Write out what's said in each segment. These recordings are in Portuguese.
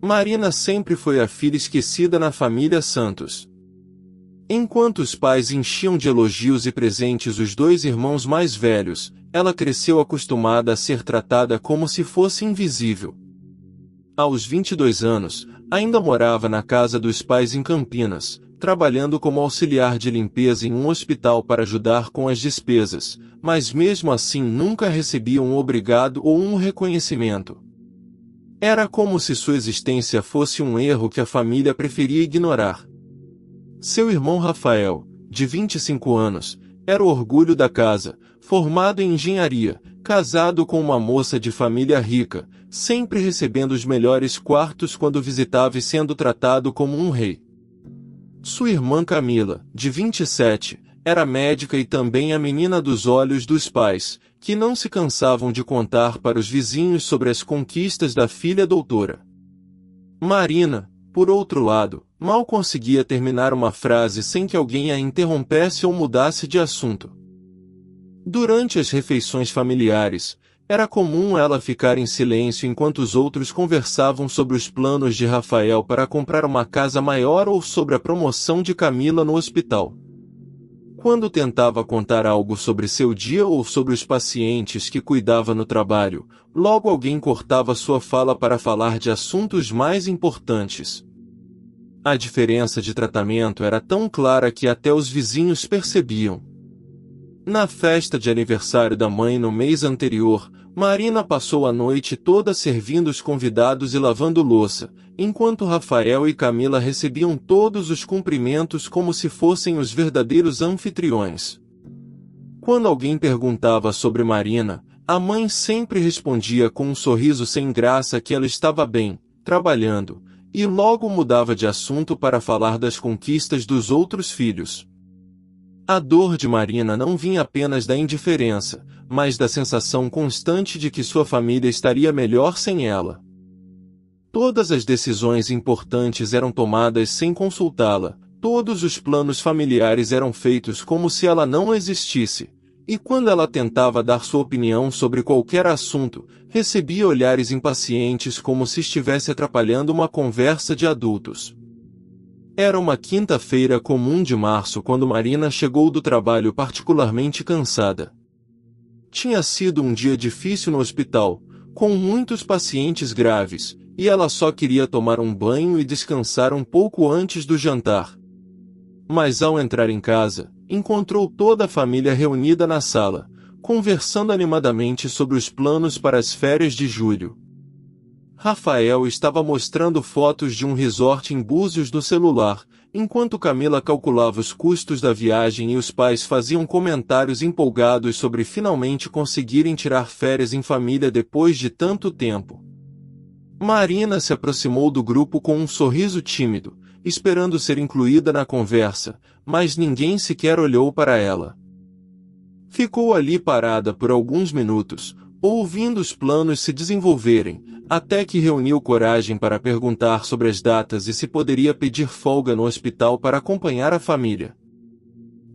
Marina sempre foi a filha esquecida na família Santos. Enquanto os pais enchiam de elogios e presentes os dois irmãos mais velhos, ela cresceu acostumada a ser tratada como se fosse invisível. Aos 22 anos, ainda morava na casa dos pais em Campinas, trabalhando como auxiliar de limpeza em um hospital para ajudar com as despesas, mas mesmo assim nunca recebia um obrigado ou um reconhecimento. Era como se sua existência fosse um erro que a família preferia ignorar. Seu irmão Rafael, de 25 anos, era o orgulho da casa, formado em engenharia, casado com uma moça de família rica, sempre recebendo os melhores quartos quando visitava e sendo tratado como um rei. Sua irmã Camila, de 27, era médica e também a menina dos olhos dos pais, que não se cansavam de contar para os vizinhos sobre as conquistas da filha doutora. Marina, por outro lado, mal conseguia terminar uma frase sem que alguém a interrompesse ou mudasse de assunto. Durante as refeições familiares, era comum ela ficar em silêncio enquanto os outros conversavam sobre os planos de Rafael para comprar uma casa maior ou sobre a promoção de Camila no hospital. Quando tentava contar algo sobre seu dia ou sobre os pacientes que cuidava no trabalho, logo alguém cortava sua fala para falar de assuntos mais importantes. A diferença de tratamento era tão clara que até os vizinhos percebiam. Na festa de aniversário da mãe no mês anterior, Marina passou a noite toda servindo os convidados e lavando louça, enquanto Rafael e Camila recebiam todos os cumprimentos como se fossem os verdadeiros anfitriões. Quando alguém perguntava sobre Marina, a mãe sempre respondia com um sorriso sem graça que ela estava bem, trabalhando, e logo mudava de assunto para falar das conquistas dos outros filhos. A dor de Marina não vinha apenas da indiferença, mas da sensação constante de que sua família estaria melhor sem ela. Todas as decisões importantes eram tomadas sem consultá-la, todos os planos familiares eram feitos como se ela não existisse, e quando ela tentava dar sua opinião sobre qualquer assunto, recebia olhares impacientes como se estivesse atrapalhando uma conversa de adultos. Era uma quinta-feira comum de março quando Marina chegou do trabalho particularmente cansada. Tinha sido um dia difícil no hospital, com muitos pacientes graves, e ela só queria tomar um banho e descansar um pouco antes do jantar. Mas ao entrar em casa, encontrou toda a família reunida na sala, conversando animadamente sobre os planos para as férias de julho. Rafael estava mostrando fotos de um resort em Búzios no celular, enquanto Camila calculava os custos da viagem e os pais faziam comentários empolgados sobre finalmente conseguirem tirar férias em família depois de tanto tempo. Marina se aproximou do grupo com um sorriso tímido, esperando ser incluída na conversa, mas ninguém sequer olhou para ela. Ficou ali parada por alguns minutos, ouvindo os planos se desenvolverem, até que reuniu coragem para perguntar sobre as datas e se poderia pedir folga no hospital para acompanhar a família.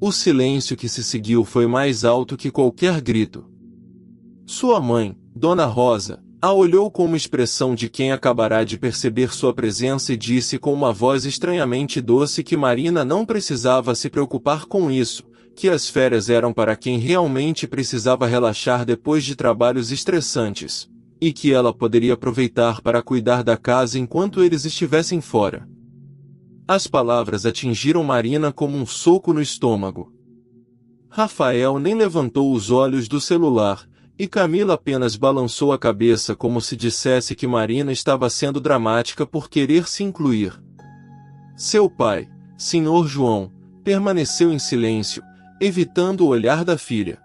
O silêncio que se seguiu foi mais alto que qualquer grito. Sua mãe, Dona Rosa, a olhou com uma expressão de quem acabará de perceber sua presença e disse com uma voz estranhamente doce que Marina não precisava se preocupar com isso, que as férias eram para quem realmente precisava relaxar depois de trabalhos estressantes, e que ela poderia aproveitar para cuidar da casa enquanto eles estivessem fora. As palavras atingiram Marina como um soco no estômago. Rafael nem levantou os olhos do celular, e Camila apenas balançou a cabeça como se dissesse que Marina estava sendo dramática por querer se incluir. Seu pai, Sr. João, permaneceu em silêncio, evitando o olhar da filha.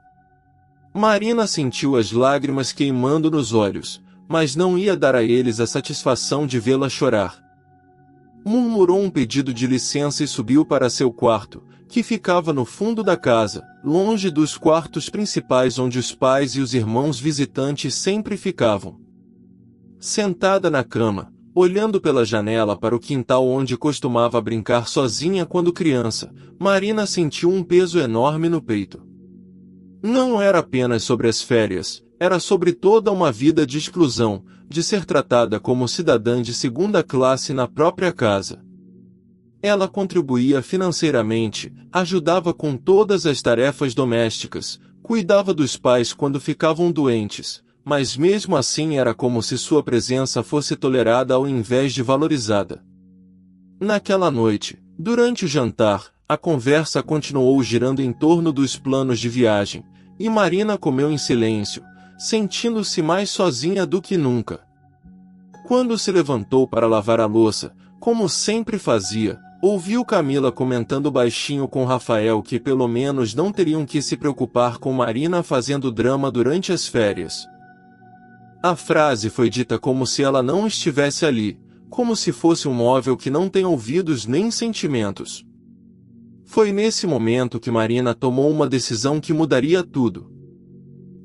Marina sentiu as lágrimas queimando nos olhos, mas não ia dar a eles a satisfação de vê-la chorar. Murmurou um pedido de licença e subiu para seu quarto, que ficava no fundo da casa, longe dos quartos principais onde os pais e os irmãos visitantes sempre ficavam. Sentada na cama, olhando pela janela para o quintal onde costumava brincar sozinha quando criança, Marina sentiu um peso enorme no peito. Não era apenas sobre as férias, era sobre toda uma vida de exclusão, de ser tratada como cidadã de segunda classe na própria casa. Ela contribuía financeiramente, ajudava com todas as tarefas domésticas, cuidava dos pais quando ficavam doentes, mas mesmo assim era como se sua presença fosse tolerada ao invés de valorizada. Naquela noite, durante o jantar, a conversa continuou girando em torno dos planos de viagem, e Marina comeu em silêncio, sentindo-se mais sozinha do que nunca. Quando se levantou para lavar a louça, como sempre fazia, ouviu Camila comentando baixinho com Rafael que pelo menos não teriam que se preocupar com Marina fazendo drama durante as férias. A frase foi dita como se ela não estivesse ali, como se fosse um móvel que não tem ouvidos nem sentimentos. Foi nesse momento que Marina tomou uma decisão que mudaria tudo.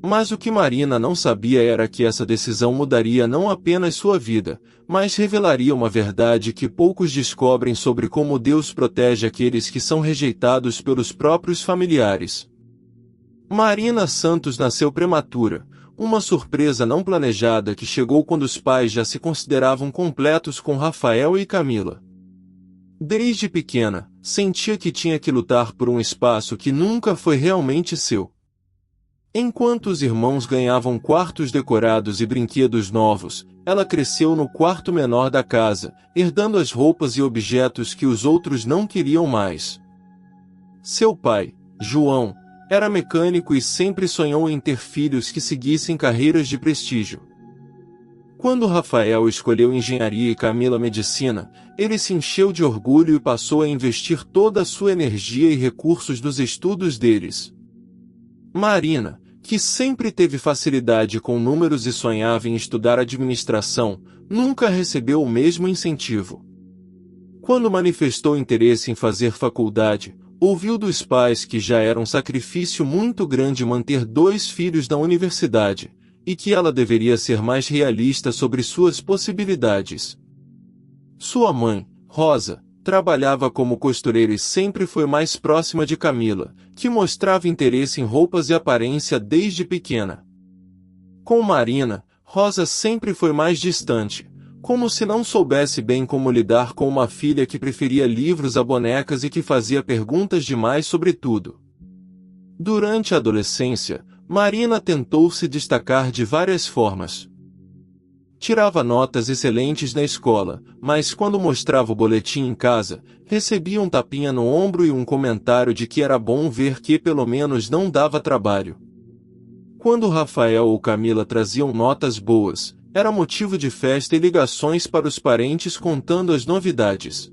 Mas o que Marina não sabia era que essa decisão mudaria não apenas sua vida, mas revelaria uma verdade que poucos descobrem sobre como Deus protege aqueles que são rejeitados pelos próprios familiares. Marina Santos nasceu prematura, uma surpresa não planejada que chegou quando os pais já se consideravam completos com Rafael e Camila. Desde pequena, sentia que tinha que lutar por um espaço que nunca foi realmente seu. Enquanto os irmãos ganhavam quartos decorados e brinquedos novos, ela cresceu no quarto menor da casa, herdando as roupas e objetos que os outros não queriam mais. Seu pai, João, era mecânico e sempre sonhou em ter filhos que seguissem carreiras de prestígio. Quando Rafael escolheu engenharia e Camila medicina, ele se encheu de orgulho e passou a investir toda a sua energia e recursos nos estudos deles. Marina, que sempre teve facilidade com números e sonhava em estudar administração, nunca recebeu o mesmo incentivo. Quando manifestou interesse em fazer faculdade, ouviu dos pais que já era um sacrifício muito grande manter 2 filhos na universidade, e que ela deveria ser mais realista sobre suas possibilidades. Sua mãe, Rosa, trabalhava como costureira e sempre foi mais próxima de Camila, que mostrava interesse em roupas e aparência desde pequena. Com Marina, Rosa sempre foi mais distante, como se não soubesse bem como lidar com uma filha que preferia livros a bonecas e que fazia perguntas demais sobre tudo. Durante a adolescência, Marina tentou se destacar de várias formas. Tirava notas excelentes na escola, mas quando mostrava o boletim em casa, recebia um tapinha no ombro e um comentário de que era bom ver que pelo menos não dava trabalho. Quando Rafael ou Camila traziam notas boas, era motivo de festa e ligações para os parentes contando as novidades.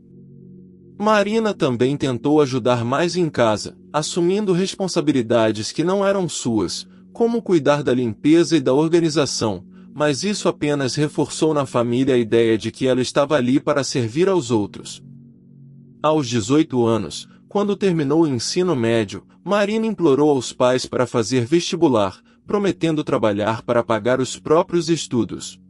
Marina também tentou ajudar mais em casa, assumindo responsabilidades que não eram suas, como cuidar da limpeza e da organização, mas isso apenas reforçou na família a ideia de que ela estava ali para servir aos outros. Aos 18 anos, quando terminou o ensino médio, Marina implorou aos pais para fazer vestibular, prometendo trabalhar para pagar os próprios estudos.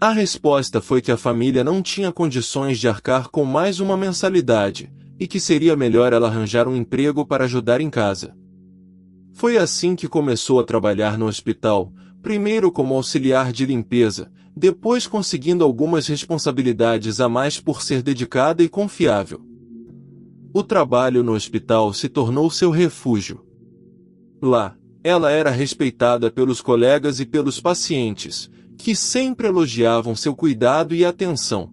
A resposta foi que a família não tinha condições de arcar com mais uma mensalidade, e que seria melhor ela arranjar um emprego para ajudar em casa. Foi assim que começou a trabalhar no hospital, primeiro como auxiliar de limpeza, depois conseguindo algumas responsabilidades a mais por ser dedicada e confiável. O trabalho no hospital se tornou seu refúgio. Lá, ela era respeitada pelos colegas e pelos pacientes, que sempre elogiavam seu cuidado e atenção.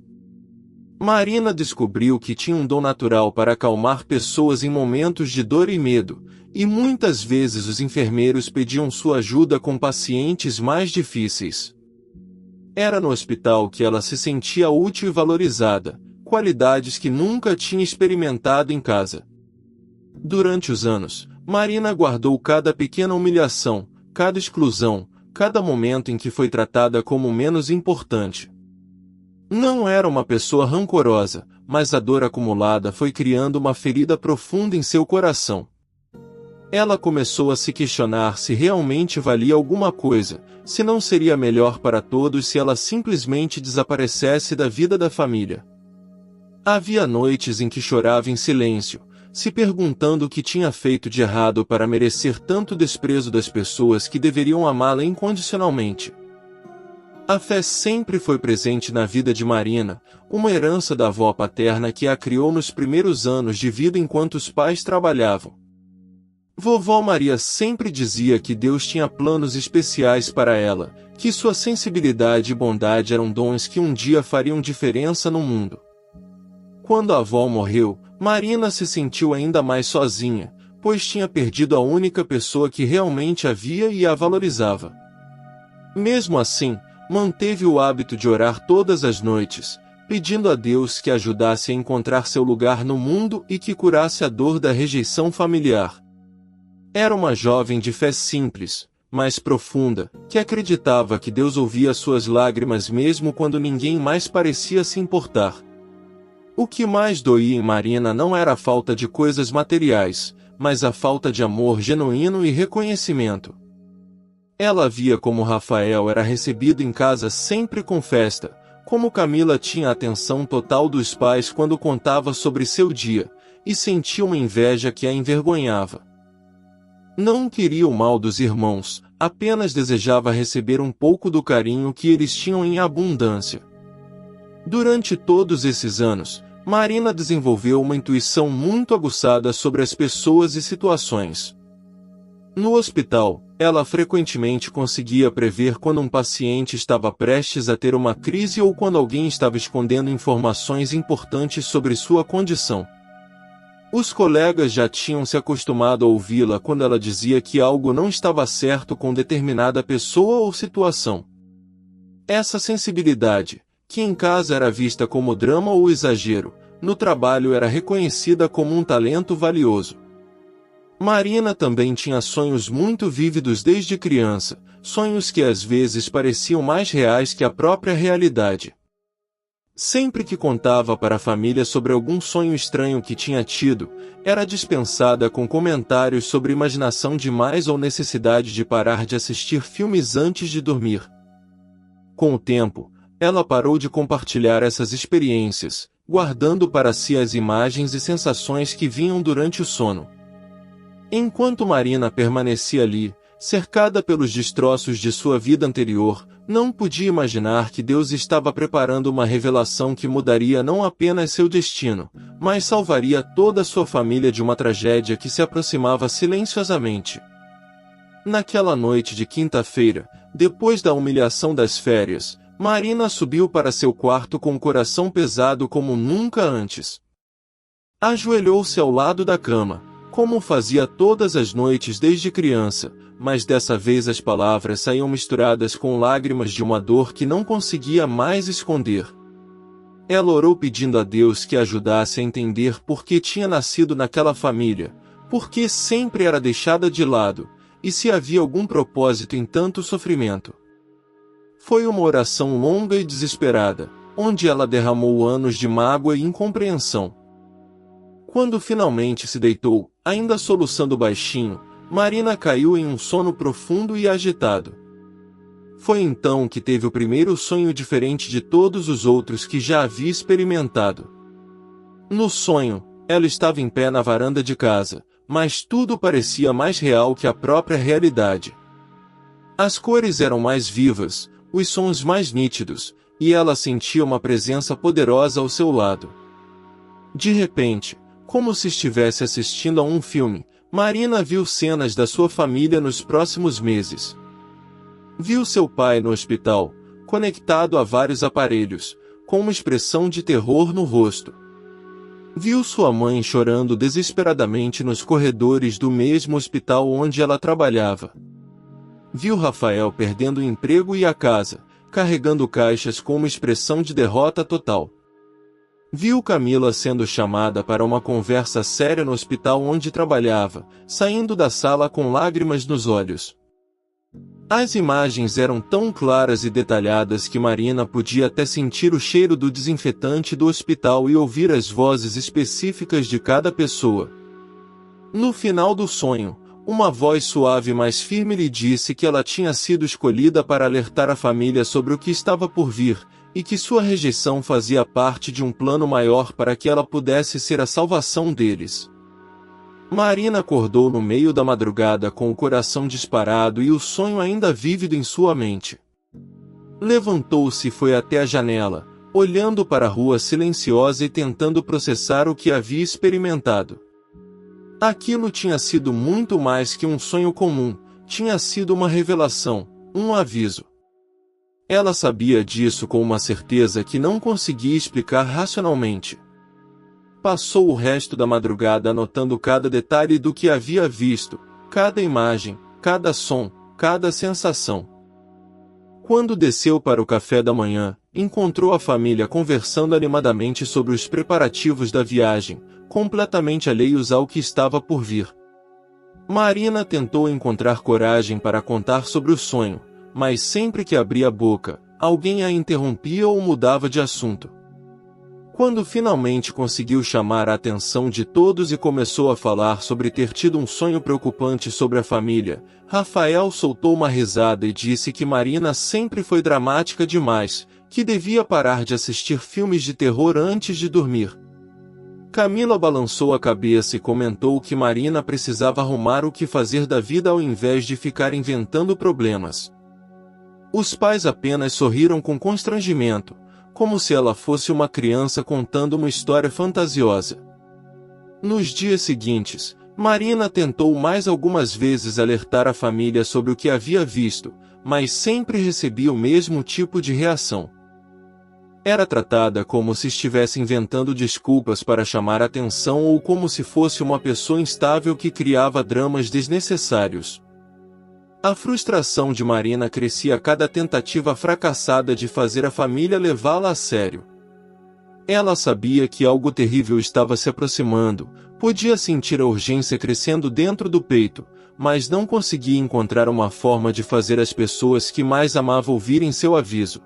Marina descobriu que tinha um dom natural para acalmar pessoas em momentos de dor e medo, e muitas vezes os enfermeiros pediam sua ajuda com pacientes mais difíceis. Era no hospital que ela se sentia útil e valorizada, qualidades que nunca tinha experimentado em casa. Durante os anos, Marina guardou cada pequena humilhação, cada exclusão, cada momento em que foi tratada como menos importante. Não era uma pessoa rancorosa, mas a dor acumulada foi criando uma ferida profunda em seu coração. Ela começou a se questionar se realmente valia alguma coisa, se não seria melhor para todos se ela simplesmente desaparecesse da vida da família. Havia noites em que chorava em silêncio, se perguntando o que tinha feito de errado para merecer tanto desprezo das pessoas que deveriam amá-la incondicionalmente. A fé sempre foi presente na vida de Marina, uma herança da avó paterna que a criou nos primeiros anos de vida enquanto os pais trabalhavam. Vovó Maria sempre dizia que Deus tinha planos especiais para ela, que sua sensibilidade e bondade eram dons que um dia fariam diferença no mundo. Quando a avó morreu, Marina se sentiu ainda mais sozinha, pois tinha perdido a única pessoa que realmente a via e a valorizava. Mesmo assim, manteve o hábito de orar todas as noites, pedindo a Deus que ajudasse a encontrar seu lugar no mundo e que curasse a dor da rejeição familiar. Era uma jovem de fé simples, mas profunda, que acreditava que Deus ouvia suas lágrimas mesmo quando ninguém mais parecia se importar. O que mais doía em Marina não era a falta de coisas materiais, mas a falta de amor genuíno e reconhecimento. Ela via como Rafael era recebido em casa sempre com festa, como Camila tinha a atenção total dos pais quando contava sobre seu dia, e sentia uma inveja que a envergonhava. Não queria o mal dos irmãos, apenas desejava receber um pouco do carinho que eles tinham em abundância. Durante todos esses anos, Marina desenvolveu uma intuição muito aguçada sobre as pessoas e situações. No hospital, ela frequentemente conseguia prever quando um paciente estava prestes a ter uma crise ou quando alguém estava escondendo informações importantes sobre sua condição. Os colegas já tinham se acostumado a ouvi-la quando ela dizia que algo não estava certo com determinada pessoa ou situação. Essa sensibilidade, que em casa era vista como drama ou exagero, no trabalho era reconhecida como um talento valioso. Marina também tinha sonhos muito vívidos desde criança, sonhos que às vezes pareciam mais reais que a própria realidade. Sempre que contava para a família sobre algum sonho estranho que tinha tido, era dispensada com comentários sobre imaginação demais ou necessidade de parar de assistir filmes antes de dormir. Com o tempo, ela parou de compartilhar essas experiências, guardando para si as imagens e sensações que vinham durante o sono. Enquanto Marina permanecia ali, cercada pelos destroços de sua vida anterior, não podia imaginar que Deus estava preparando uma revelação que mudaria não apenas seu destino, mas salvaria toda a sua família de uma tragédia que se aproximava silenciosamente. Naquela noite de quinta-feira, depois da humilhação das férias, Marina subiu para seu quarto com o coração pesado como nunca antes. Ajoelhou-se ao lado da cama, como fazia todas as noites desde criança, mas dessa vez as palavras saíam misturadas com lágrimas de uma dor que não conseguia mais esconder. Ela orou pedindo a Deus que a ajudasse a entender por que tinha nascido naquela família, por que sempre era deixada de lado, e se havia algum propósito em tanto sofrimento. Foi uma oração longa e desesperada, onde ela derramou anos de mágoa e incompreensão. Quando finalmente se deitou, ainda soluçando baixinho, Marina caiu em um sono profundo e agitado. Foi então que teve o primeiro sonho diferente de todos os outros que já havia experimentado. No sonho, ela estava em pé na varanda de casa, mas tudo parecia mais real que a própria realidade. As cores eram mais vivas, os sons mais nítidos, e ela sentia uma presença poderosa ao seu lado. De repente, como se estivesse assistindo a um filme, Marina viu cenas da sua família nos próximos meses. Viu seu pai no hospital, conectado a vários aparelhos, com uma expressão de terror no rosto. Viu sua mãe chorando desesperadamente nos corredores do mesmo hospital onde ela trabalhava. Viu Rafael perdendo o emprego e a casa, carregando caixas com uma expressão de derrota total. Viu Camila sendo chamada para uma conversa séria no hospital onde trabalhava, saindo da sala com lágrimas nos olhos. As imagens eram tão claras e detalhadas que Marina podia até sentir o cheiro do desinfetante do hospital e ouvir as vozes específicas de cada pessoa. No final do sonho, uma voz suave mas firme lhe disse que ela tinha sido escolhida para alertar a família sobre o que estava por vir, e que sua rejeição fazia parte de um plano maior para que ela pudesse ser a salvação deles. Marina acordou no meio da madrugada com o coração disparado e o sonho ainda vívido em sua mente. Levantou-se e foi até a janela, olhando para a rua silenciosa e tentando processar o que havia experimentado. Aquilo tinha sido muito mais que um sonho comum, tinha sido uma revelação, um aviso. Ela sabia disso com uma certeza que não conseguia explicar racionalmente. Passou o resto da madrugada anotando cada detalhe do que havia visto, cada imagem, cada som, cada sensação. Quando desceu para o café da manhã, encontrou a família conversando animadamente sobre os preparativos da viagem, completamente alheios ao que estava por vir. Marina tentou encontrar coragem para contar sobre o sonho, mas sempre que abria a boca, alguém a interrompia ou mudava de assunto. Quando finalmente conseguiu chamar a atenção de todos e começou a falar sobre ter tido um sonho preocupante sobre a família, Rafael soltou uma risada e disse que Marina sempre foi dramática demais, que devia parar de assistir filmes de terror antes de dormir. Camila balançou a cabeça e comentou que Marina precisava arrumar o que fazer da vida ao invés de ficar inventando problemas. Os pais apenas sorriram com constrangimento, como se ela fosse uma criança contando uma história fantasiosa. Nos dias seguintes, Marina tentou mais algumas vezes alertar a família sobre o que havia visto, mas sempre recebia o mesmo tipo de reação. Era tratada como se estivesse inventando desculpas para chamar atenção ou como se fosse uma pessoa instável que criava dramas desnecessários. A frustração de Marina crescia a cada tentativa fracassada de fazer a família levá-la a sério. Ela sabia que algo terrível estava se aproximando, podia sentir a urgência crescendo dentro do peito, mas não conseguia encontrar uma forma de fazer as pessoas que mais amava ouvirem seu aviso.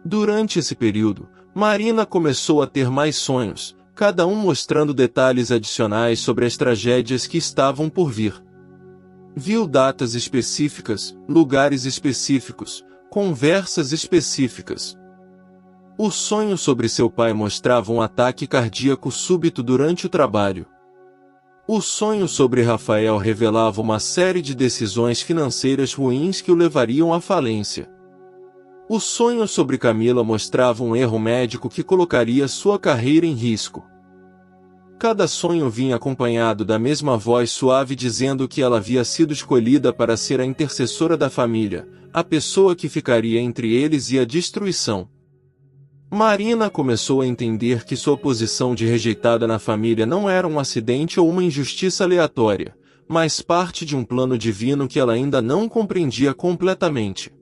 Durante esse período, Marina começou a ter mais sonhos, cada um mostrando detalhes adicionais sobre as tragédias que estavam por vir. Viu datas específicas, lugares específicos, conversas específicas. O sonho sobre seu pai mostrava um ataque cardíaco súbito durante o trabalho. O sonho sobre Rafael revelava uma série de decisões financeiras ruins que o levariam à falência. O sonho sobre Camila mostrava um erro médico que colocaria sua carreira em risco. Cada sonho vinha acompanhado da mesma voz suave dizendo que ela havia sido escolhida para ser a intercessora da família, a pessoa que ficaria entre eles e a destruição. Marina começou a entender que sua posição de rejeitada na família não era um acidente ou uma injustiça aleatória, mas parte de um plano divino que ela ainda não compreendia completamente.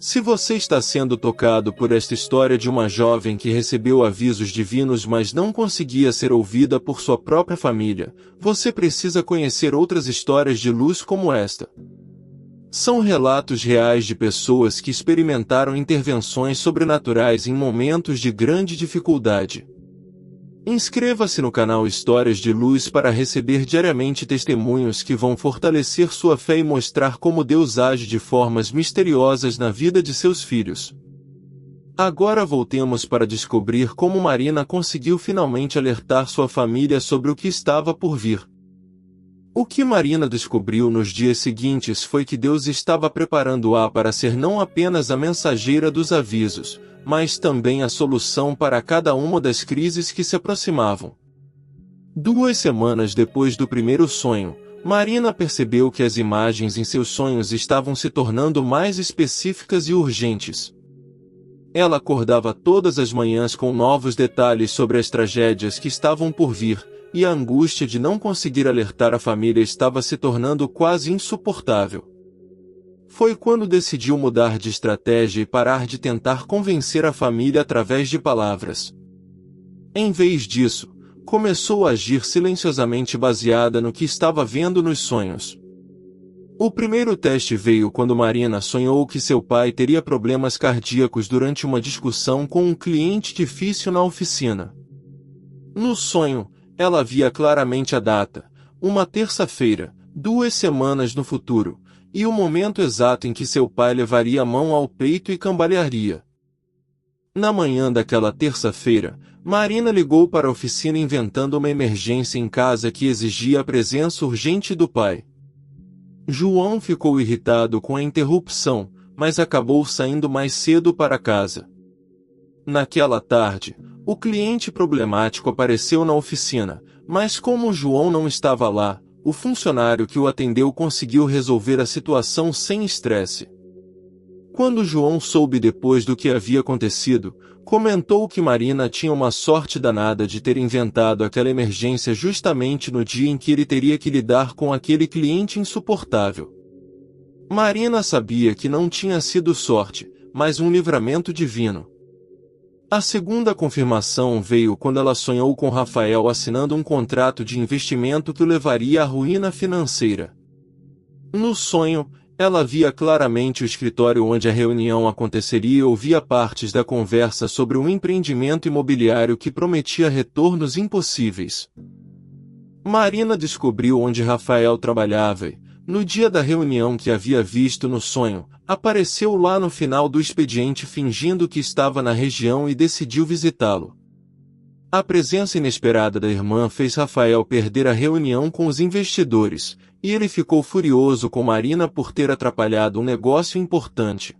Se você está sendo tocado por esta história de uma jovem que recebeu avisos divinos mas não conseguia ser ouvida por sua própria família, você precisa conhecer outras histórias de luz como esta. São relatos reais de pessoas que experimentaram intervenções sobrenaturais em momentos de grande dificuldade. Inscreva-se no canal Histórias de Luz para receber diariamente testemunhos que vão fortalecer sua fé e mostrar como Deus age de formas misteriosas na vida de seus filhos. Agora voltemos para descobrir como Marina conseguiu finalmente alertar sua família sobre o que estava por vir. O que Marina descobriu nos dias seguintes foi que Deus estava preparando-a para ser não apenas a mensageira dos avisos, mas também a solução para cada uma das crises que se aproximavam. 2 semanas depois do primeiro sonho, Marina percebeu que as imagens em seus sonhos estavam se tornando mais específicas e urgentes. Ela acordava todas as manhãs com novos detalhes sobre as tragédias que estavam por vir, e a angústia de não conseguir alertar a família estava se tornando quase insuportável. Foi quando decidiu mudar de estratégia e parar de tentar convencer a família através de palavras. Em vez disso, começou a agir silenciosamente baseada no que estava vendo nos sonhos. O primeiro teste veio quando Marina sonhou que seu pai teria problemas cardíacos durante uma discussão com um cliente difícil na oficina. No sonho, ela via claramente a data, uma terça-feira, 2 semanas no futuro, e o momento exato em que seu pai levaria a mão ao peito e cambalearia. Na manhã daquela terça-feira, Marina ligou para a oficina inventando uma emergência em casa que exigia a presença urgente do pai. João ficou irritado com a interrupção, mas acabou saindo mais cedo para casa. Naquela tarde, o cliente problemático apareceu na oficina, mas como João não estava lá, o funcionário que o atendeu conseguiu resolver a situação sem estresse. Quando João soube depois do que havia acontecido, comentou que Marina tinha uma sorte danada de ter inventado aquela emergência justamente no dia em que ele teria que lidar com aquele cliente insuportável. Marina sabia que não tinha sido sorte, mas um livramento divino. A segunda confirmação veio quando ela sonhou com Rafael assinando um contrato de investimento que o levaria à ruína financeira. No sonho, ela via claramente o escritório onde a reunião aconteceria e ouvia partes da conversa sobre um empreendimento imobiliário que prometia retornos impossíveis. Marina descobriu onde Rafael trabalhava e, no dia da reunião que havia visto no sonho, apareceu lá no final do expediente fingindo que estava na região e decidiu visitá-lo. A presença inesperada da irmã fez Rafael perder a reunião com os investidores, e ele ficou furioso com Marina por ter atrapalhado um negócio importante.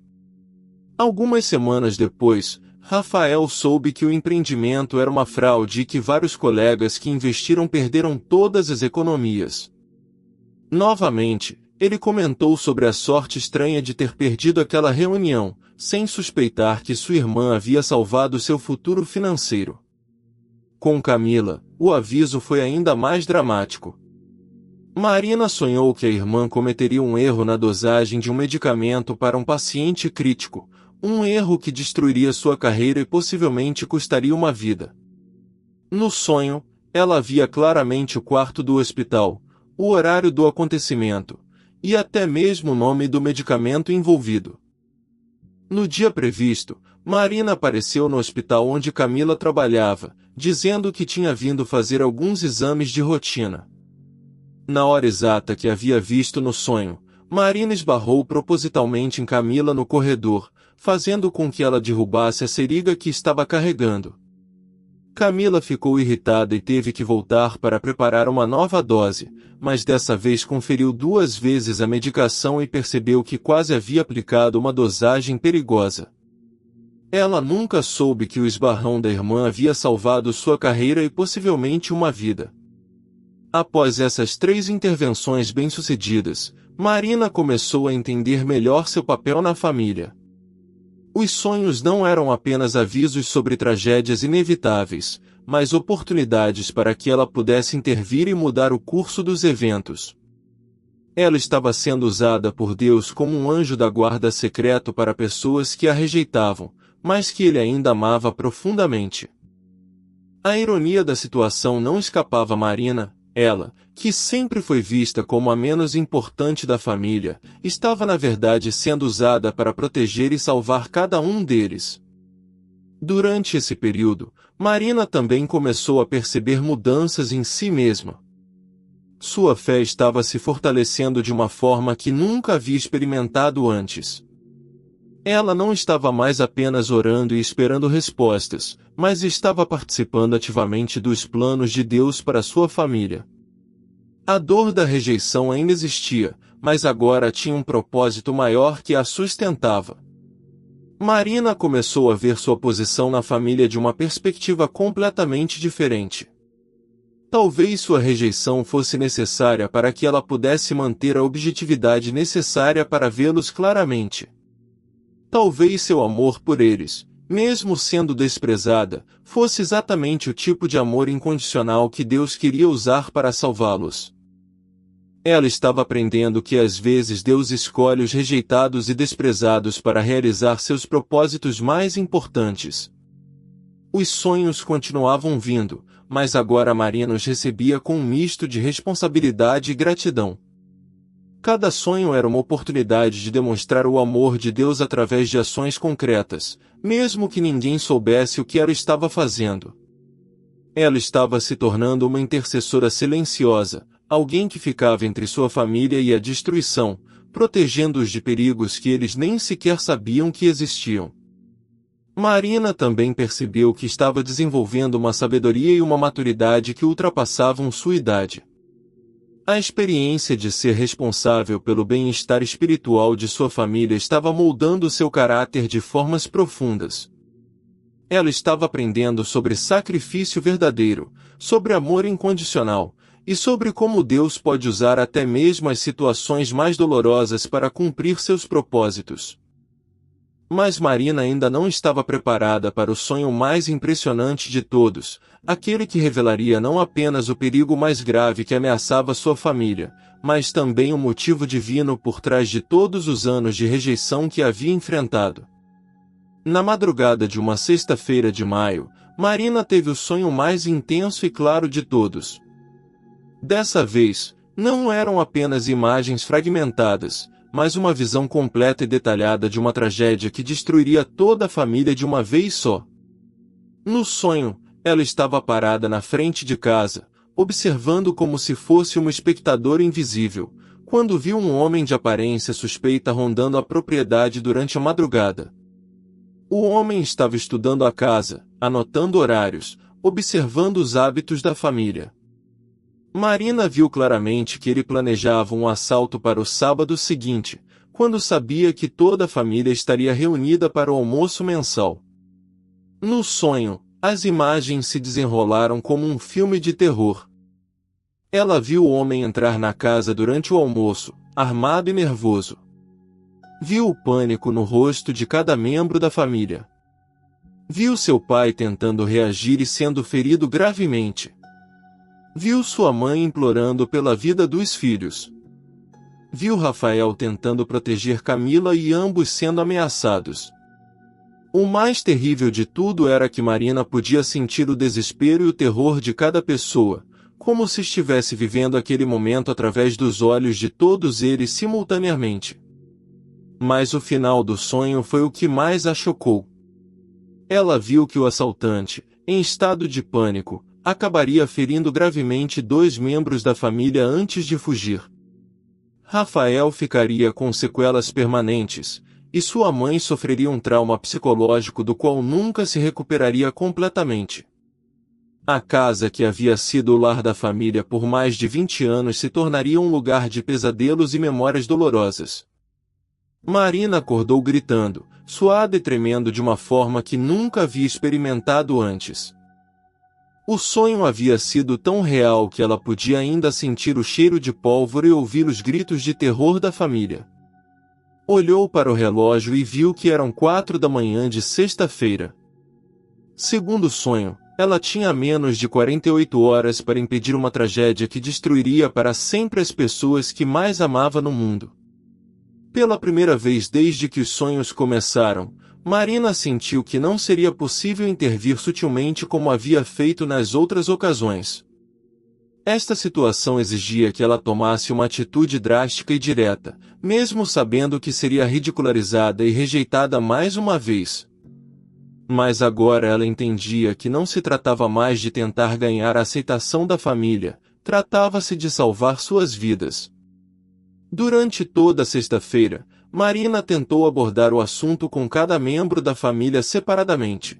Algumas semanas depois, Rafael soube que o empreendimento era uma fraude e que vários colegas que investiram perderam todas as economias. Novamente, ele comentou sobre a sorte estranha de ter perdido aquela reunião, sem suspeitar que sua irmã havia salvado seu futuro financeiro. Com Camila, o aviso foi ainda mais dramático. Marina sonhou que a irmã cometeria um erro na dosagem de um medicamento para um paciente crítico, um erro que destruiria sua carreira e possivelmente custaria uma vida. No sonho, ela via claramente o quarto do hospital, o horário do acontecimento, e até mesmo o nome do medicamento envolvido. No dia previsto, Marina apareceu no hospital onde Camila trabalhava, dizendo que tinha vindo fazer alguns exames de rotina. Na hora exata que havia visto no sonho, Marina esbarrou propositalmente em Camila no corredor, fazendo com que ela derrubasse a seringa que estava carregando. Camila ficou irritada e teve que voltar para preparar uma nova dose, mas dessa vez conferiu 2 vezes a medicação e percebeu que quase havia aplicado uma dosagem perigosa. Ela nunca soube que o esbarrão da irmã havia salvado sua carreira e possivelmente uma vida. Após essas 3 intervenções bem-sucedidas, Marina começou a entender melhor seu papel na família. Os sonhos não eram apenas avisos sobre tragédias inevitáveis, mas oportunidades para que ela pudesse intervir e mudar o curso dos eventos. Ela estava sendo usada por Deus como um anjo da guarda secreto para pessoas que a rejeitavam, mas que ele ainda amava profundamente. A ironia da situação não escapava a Marina. Ela, que sempre foi vista como a menos importante da família, estava na verdade sendo usada para proteger e salvar cada um deles. Durante esse período, Marina também começou a perceber mudanças em si mesma. Sua fé estava se fortalecendo de uma forma que nunca havia experimentado antes. Ela não estava mais apenas orando e esperando respostas, mas estava participando ativamente dos planos de Deus para sua família. A dor da rejeição ainda existia, mas agora tinha um propósito maior que a sustentava. Marina começou a ver sua posição na família de uma perspectiva completamente diferente. Talvez sua rejeição fosse necessária para que ela pudesse manter a objetividade necessária para vê-los claramente. Talvez seu amor por eles, mesmo sendo desprezada, fosse exatamente o tipo de amor incondicional que Deus queria usar para salvá-los. Ela estava aprendendo que às vezes Deus escolhe os rejeitados e desprezados para realizar seus propósitos mais importantes. Os sonhos continuavam vindo, mas agora Marina os recebia com um misto de responsabilidade e gratidão. Cada sonho era uma oportunidade de demonstrar o amor de Deus através de ações concretas, mesmo que ninguém soubesse o que ela estava fazendo. Ela estava se tornando uma intercessora silenciosa, alguém que ficava entre sua família e a destruição, protegendo-os de perigos que eles nem sequer sabiam que existiam. Marina também percebeu que estava desenvolvendo uma sabedoria e uma maturidade que ultrapassavam sua idade. A experiência de ser responsável pelo bem-estar espiritual de sua família estava moldando seu caráter de formas profundas. Ela estava aprendendo sobre sacrifício verdadeiro, sobre amor incondicional, e sobre como Deus pode usar até mesmo as situações mais dolorosas para cumprir seus propósitos. Mas Marina ainda não estava preparada para o sonho mais impressionante de todos, aquele que revelaria não apenas o perigo mais grave que ameaçava sua família, mas também o motivo divino por trás de todos os anos de rejeição que havia enfrentado. Na madrugada de uma sexta-feira de maio, Marina teve o sonho mais intenso e claro de todos. Dessa vez, não eram apenas imagens fragmentadas, mas uma visão completa e detalhada de uma tragédia que destruiria toda a família de uma vez só. No sonho, ela estava parada na frente de casa, observando como se fosse um espectador invisível, quando viu um homem de aparência suspeita rondando a propriedade durante a madrugada. O homem estava estudando a casa, anotando horários, observando os hábitos da família. Marina viu claramente que ele planejava um assalto para o sábado seguinte, quando sabia que toda a família estaria reunida para o almoço mensal. No sonho, as imagens se desenrolaram como um filme de terror. Ela viu o homem entrar na casa durante o almoço, armado e nervoso. Viu o pânico no rosto de cada membro da família. Viu seu pai tentando reagir e sendo ferido gravemente. Viu sua mãe implorando pela vida dos filhos. Viu Rafael tentando proteger Camila e ambos sendo ameaçados. O mais terrível de tudo era que Marina podia sentir o desespero e o terror de cada pessoa, como se estivesse vivendo aquele momento através dos olhos de todos eles simultaneamente. Mas o final do sonho foi o que mais a chocou. Ela viu que o assaltante, em estado de pânico, acabaria ferindo gravemente 2 membros da família antes de fugir. Rafael ficaria com sequelas permanentes, e sua mãe sofreria um trauma psicológico do qual nunca se recuperaria completamente. A casa que havia sido o lar da família por mais de 20 anos se tornaria um lugar de pesadelos e memórias dolorosas. Marina acordou gritando, suada e tremendo de uma forma que nunca havia experimentado antes. O sonho havia sido tão real que ela podia ainda sentir o cheiro de pólvora e ouvir os gritos de terror da família. Olhou para o relógio e viu que eram 4 da manhã de sexta-feira. Segundo o sonho, ela tinha menos de 48 horas para impedir uma tragédia que destruiria para sempre as pessoas que mais amava no mundo. Pela primeira vez desde que os sonhos começaram, Marina sentiu que não seria possível intervir sutilmente como havia feito nas outras ocasiões. Esta situação exigia que ela tomasse uma atitude drástica e direta, mesmo sabendo que seria ridicularizada e rejeitada mais uma vez. Mas agora ela entendia que não se tratava mais de tentar ganhar a aceitação da família, tratava-se de salvar suas vidas. Durante toda a sexta-feira, Marina tentou abordar o assunto com cada membro da família separadamente.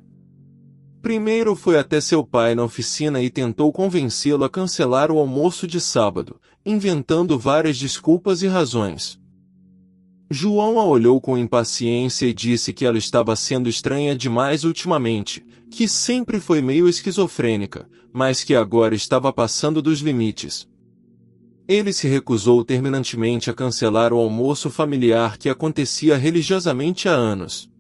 Primeiro foi até seu pai na oficina e tentou convencê-lo a cancelar o almoço de sábado, inventando várias desculpas e razões. João a olhou com impaciência e disse que ela estava sendo estranha demais ultimamente, que sempre foi meio esquizofrênica, mas que agora estava passando dos limites. Ele se recusou terminantemente a cancelar o almoço familiar que acontecia religiosamente há anos.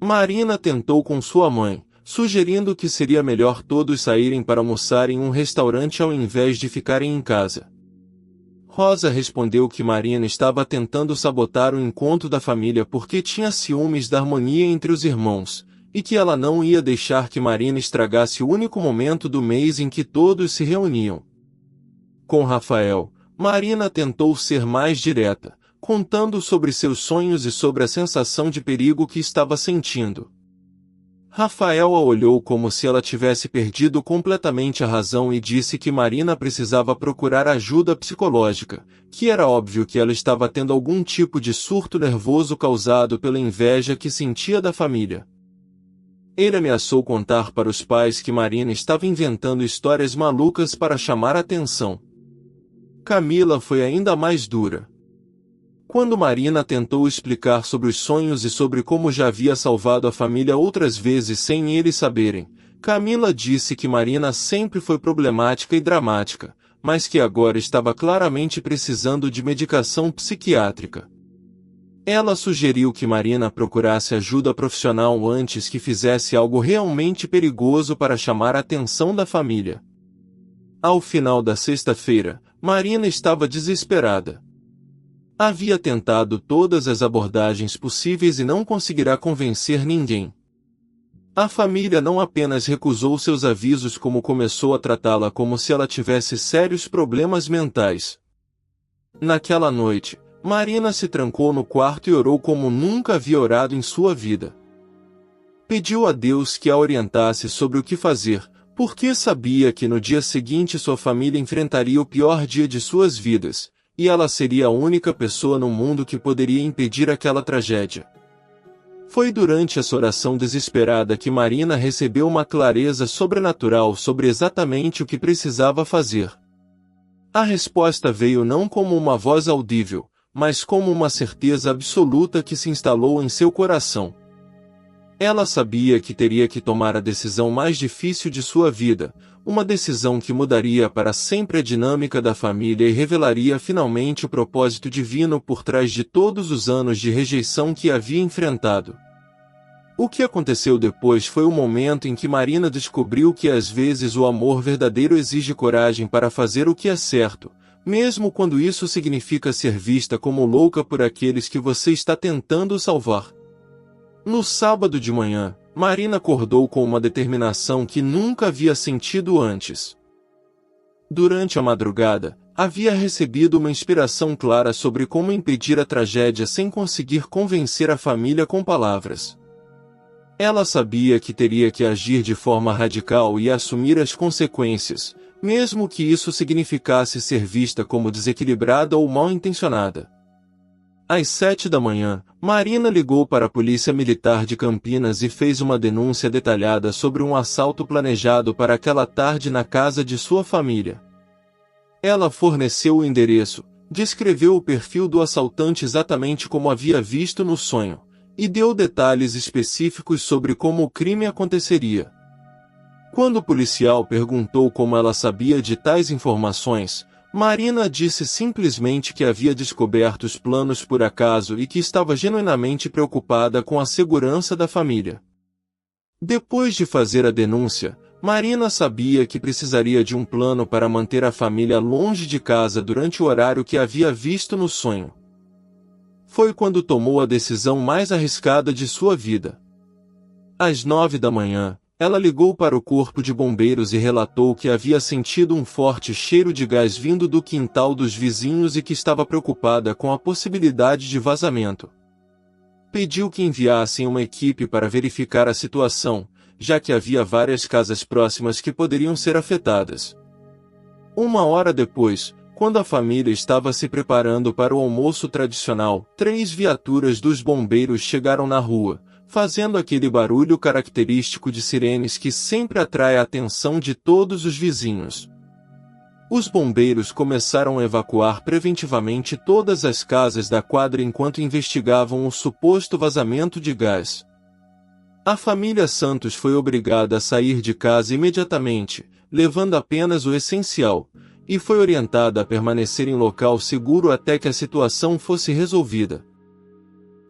Marina tentou com sua mãe, sugerindo que seria melhor todos saírem para almoçar em um restaurante ao invés de ficarem em casa. Rosa respondeu que Marina estava tentando sabotar o encontro da família porque tinha ciúmes da harmonia entre os irmãos, e que ela não ia deixar que Marina estragasse o único momento do mês em que todos se reuniam. Com Rafael, Marina tentou ser mais direta, contando sobre seus sonhos e sobre a sensação de perigo que estava sentindo. Rafael a olhou como se ela tivesse perdido completamente a razão e disse que Marina precisava procurar ajuda psicológica, que era óbvio que ela estava tendo algum tipo de surto nervoso causado pela inveja que sentia da família. Ele ameaçou contar para os pais que Marina estava inventando histórias malucas para chamar a atenção. Camila foi ainda mais dura. Quando Marina tentou explicar sobre os sonhos e sobre como já havia salvado a família outras vezes sem eles saberem, Camila disse que Marina sempre foi problemática e dramática, mas que agora estava claramente precisando de medicação psiquiátrica. Ela sugeriu que Marina procurasse ajuda profissional antes que fizesse algo realmente perigoso para chamar a atenção da família. Ao final da sexta-feira, Marina estava desesperada. Havia tentado todas as abordagens possíveis e não conseguirá convencer ninguém. A família não apenas recusou seus avisos, como começou a tratá-la como se ela tivesse sérios problemas mentais. Naquela noite, Marina se trancou no quarto e orou como nunca havia orado em sua vida. Pediu a Deus que a orientasse sobre o que fazer, porque sabia que no dia seguinte sua família enfrentaria o pior dia de suas vidas, e ela seria a única pessoa no mundo que poderia impedir aquela tragédia. Foi durante essa oração desesperada que Marina recebeu uma clareza sobrenatural sobre exatamente o que precisava fazer. A resposta veio não como uma voz audível, mas como uma certeza absoluta que se instalou em seu coração. Ela sabia que teria que tomar a decisão mais difícil de sua vida, uma decisão que mudaria para sempre a dinâmica da família e revelaria finalmente o propósito divino por trás de todos os anos de rejeição que havia enfrentado. O que aconteceu depois foi o momento em que Marina descobriu que às vezes o amor verdadeiro exige coragem para fazer o que é certo, mesmo quando isso significa ser vista como louca por aqueles que você está tentando salvar. No sábado de manhã, Marina acordou com uma determinação que nunca havia sentido antes. Durante a madrugada, havia recebido uma inspiração clara sobre como impedir a tragédia sem conseguir convencer a família com palavras. Ela sabia que teria que agir de forma radical e assumir as consequências, mesmo que isso significasse ser vista como desequilibrada ou mal-intencionada. Às 7 da manhã, Marina ligou para a Polícia Militar de Campinas e fez uma denúncia detalhada sobre um assalto planejado para aquela tarde na casa de sua família. Ela forneceu o endereço, descreveu o perfil do assaltante exatamente como havia visto no sonho, e deu detalhes específicos sobre como o crime aconteceria. Quando o policial perguntou como ela sabia de tais informações, Marina disse simplesmente que havia descoberto os planos por acaso e que estava genuinamente preocupada com a segurança da família. Depois de fazer a denúncia, Marina sabia que precisaria de um plano para manter a família longe de casa durante o horário que havia visto no sonho. Foi quando tomou a decisão mais arriscada de sua vida. Às 9 da manhã, ela ligou para o corpo de bombeiros e relatou que havia sentido um forte cheiro de gás vindo do quintal dos vizinhos e que estava preocupada com a possibilidade de vazamento. Pediu que enviassem uma equipe para verificar a situação, já que havia várias casas próximas que poderiam ser afetadas. Uma hora depois, quando a família estava se preparando para o almoço tradicional, 3 viaturas dos bombeiros chegaram na rua, fazendo aquele barulho característico de sirenes que sempre atrai a atenção de todos os vizinhos. Os bombeiros começaram a evacuar preventivamente todas as casas da quadra enquanto investigavam o suposto vazamento de gás. A família Santos foi obrigada a sair de casa imediatamente, levando apenas o essencial, e foi orientada a permanecer em local seguro até que a situação fosse resolvida.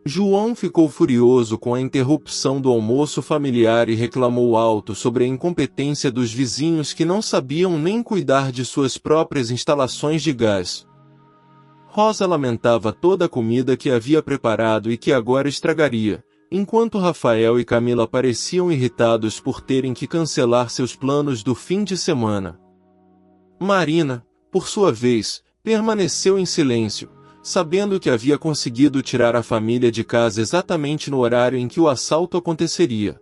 João ficou furioso com a interrupção do almoço familiar e reclamou alto sobre a incompetência dos vizinhos que não sabiam nem cuidar de suas próprias instalações de gás. Rosa lamentava toda a comida que havia preparado e que agora estragaria, enquanto Rafael e Camila pareciam irritados por terem que cancelar seus planos do fim de semana. Marina, por sua vez, permaneceu em silêncio, sabendo que havia conseguido tirar a família de casa exatamente no horário em que o assalto aconteceria.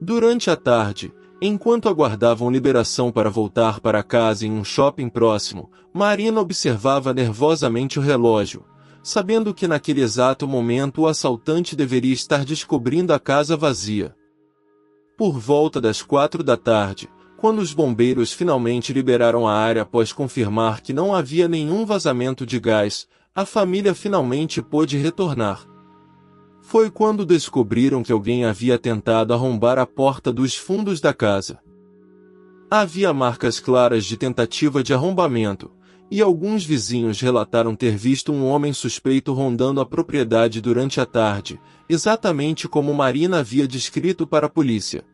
Durante a tarde, enquanto aguardavam liberação para voltar para casa em um shopping próximo, Marina observava nervosamente o relógio, sabendo que naquele exato momento o assaltante deveria estar descobrindo a casa vazia. Por volta das 4 da tarde, quando os bombeiros finalmente liberaram a área após confirmar que não havia nenhum vazamento de gás, a família finalmente pôde retornar. Foi quando descobriram que alguém havia tentado arrombar a porta dos fundos da casa. Havia marcas claras de tentativa de arrombamento, e alguns vizinhos relataram ter visto um homem suspeito rondando a propriedade durante a tarde, exatamente como Marina havia descrito para a polícia.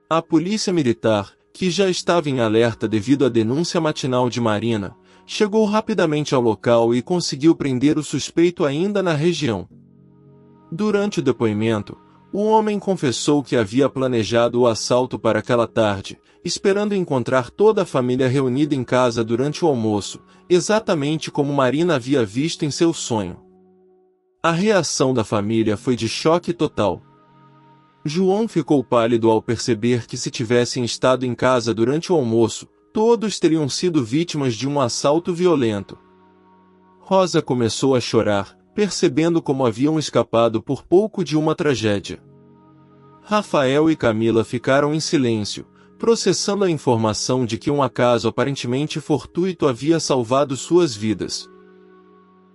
A polícia militar, que já estava em alerta devido à denúncia matinal de Marina, chegou rapidamente ao local e conseguiu prender o suspeito ainda na região. Durante o depoimento, o homem confessou que havia planejado o assalto para aquela tarde, esperando encontrar toda a família reunida em casa durante o almoço, exatamente como Marina havia visto em seu sonho. A reação da família foi de choque total. João ficou pálido ao perceber que se tivessem estado em casa durante o almoço, todos teriam sido vítimas de um assalto violento. Rosa começou a chorar, percebendo como haviam escapado por pouco de uma tragédia. Rafael e Camila ficaram em silêncio, processando a informação de que um acaso aparentemente fortuito havia salvado suas vidas.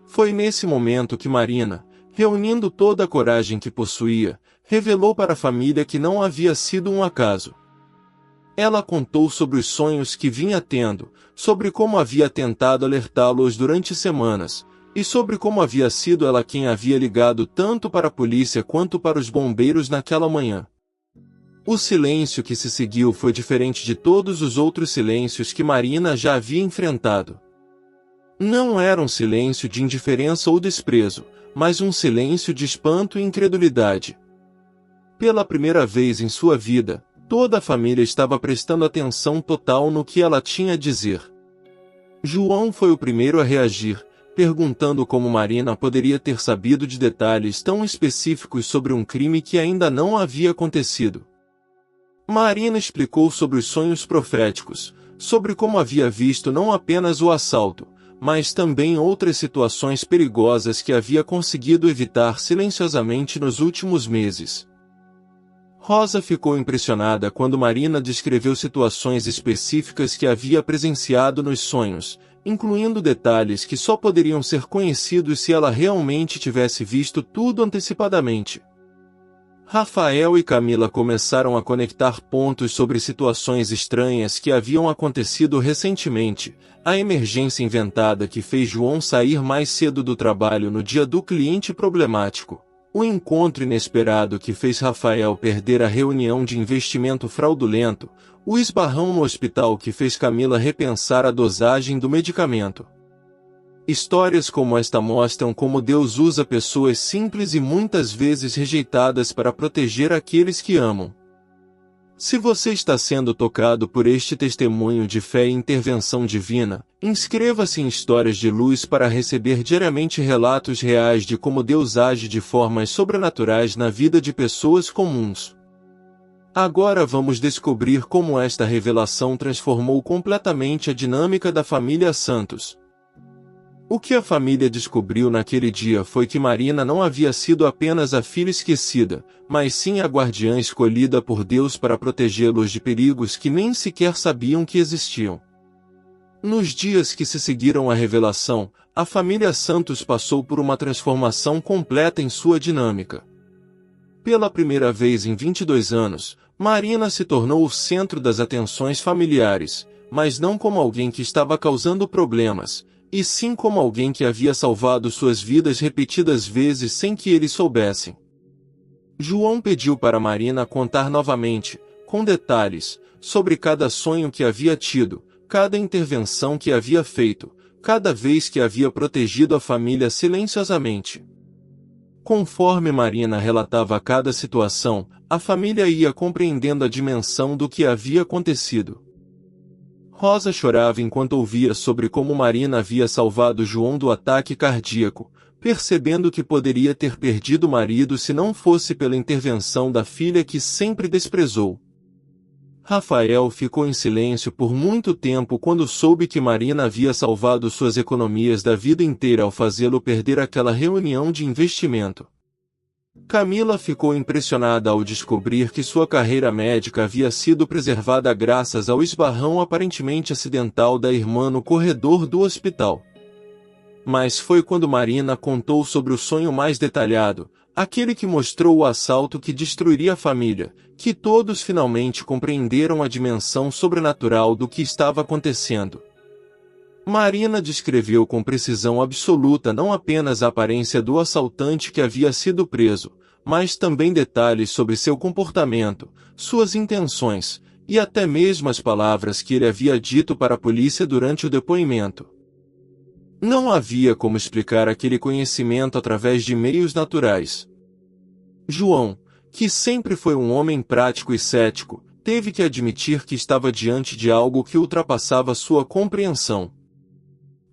Foi nesse momento que Marina, reunindo toda a coragem que possuía, revelou para a família que não havia sido um acaso. Ela contou sobre os sonhos que vinha tendo, sobre como havia tentado alertá-los durante semanas, e sobre como havia sido ela quem havia ligado tanto para a polícia quanto para os bombeiros naquela manhã. O silêncio que se seguiu foi diferente de todos os outros silêncios que Marina já havia enfrentado. Não era um silêncio de indiferença ou desprezo, mas um silêncio de espanto e incredulidade. Pela primeira vez em sua vida, toda a família estava prestando atenção total no que ela tinha a dizer. João foi o primeiro a reagir, perguntando como Marina poderia ter sabido de detalhes tão específicos sobre um crime que ainda não havia acontecido. Marina explicou sobre os sonhos proféticos, sobre como havia visto não apenas o assalto, mas também outras situações perigosas que havia conseguido evitar silenciosamente nos últimos meses. Rosa ficou impressionada quando Marina descreveu situações específicas que havia presenciado nos sonhos, incluindo detalhes que só poderiam ser conhecidos se ela realmente tivesse visto tudo antecipadamente. Rafael e Camila começaram a conectar pontos sobre situações estranhas que haviam acontecido recentemente, a emergência inventada que fez João sair mais cedo do trabalho no dia do cliente problemático, o encontro inesperado que fez Rafael perder a reunião de investimento fraudulento, o esbarrão no hospital que fez Camila repensar a dosagem do medicamento. Histórias como esta mostram como Deus usa pessoas simples e muitas vezes rejeitadas para proteger aqueles que amam. Se você está sendo tocado por este testemunho de fé e intervenção divina, inscreva-se em Histórias de Luz para receber diariamente relatos reais de como Deus age de formas sobrenaturais na vida de pessoas comuns. Agora vamos descobrir como esta revelação transformou completamente a dinâmica da família Santos. O que a família descobriu naquele dia foi que Marina não havia sido apenas a filha esquecida, mas sim a guardiã escolhida por Deus para protegê-los de perigos que nem sequer sabiam que existiam. Nos dias que se seguiram à revelação, a família Santos passou por uma transformação completa em sua dinâmica. Pela primeira vez em 22 anos, Marina se tornou o centro das atenções familiares, mas não como alguém que estava causando problemas, e sim como alguém que havia salvado suas vidas repetidas vezes sem que eles soubessem. João pediu para Marina contar novamente, com detalhes, sobre cada sonho que havia tido, cada intervenção que havia feito, cada vez que havia protegido a família silenciosamente. Conforme Marina relatava cada situação, a família ia compreendendo a dimensão do que havia acontecido. Rosa chorava enquanto ouvia sobre como Marina havia salvado João do ataque cardíaco, percebendo que poderia ter perdido o marido se não fosse pela intervenção da filha que sempre desprezou. Rafael ficou em silêncio por muito tempo quando soube que Marina havia salvado suas economias da vida inteira ao fazê-lo perder aquela reunião de investimento. Camila ficou impressionada ao descobrir que sua carreira médica havia sido preservada graças ao esbarrão aparentemente acidental da irmã no corredor do hospital. Mas foi quando Marina contou sobre o sonho mais detalhado, aquele que mostrou o assalto que destruiria a família, que todos finalmente compreenderam a dimensão sobrenatural do que estava acontecendo. Marina descreveu com precisão absoluta não apenas a aparência do assaltante que havia sido preso, mas também detalhes sobre seu comportamento, suas intenções, e até mesmo as palavras que ele havia dito para a polícia durante o depoimento. Não havia como explicar aquele conhecimento através de meios naturais. João, que sempre foi um homem prático e cético, teve que admitir que estava diante de algo que ultrapassava sua compreensão.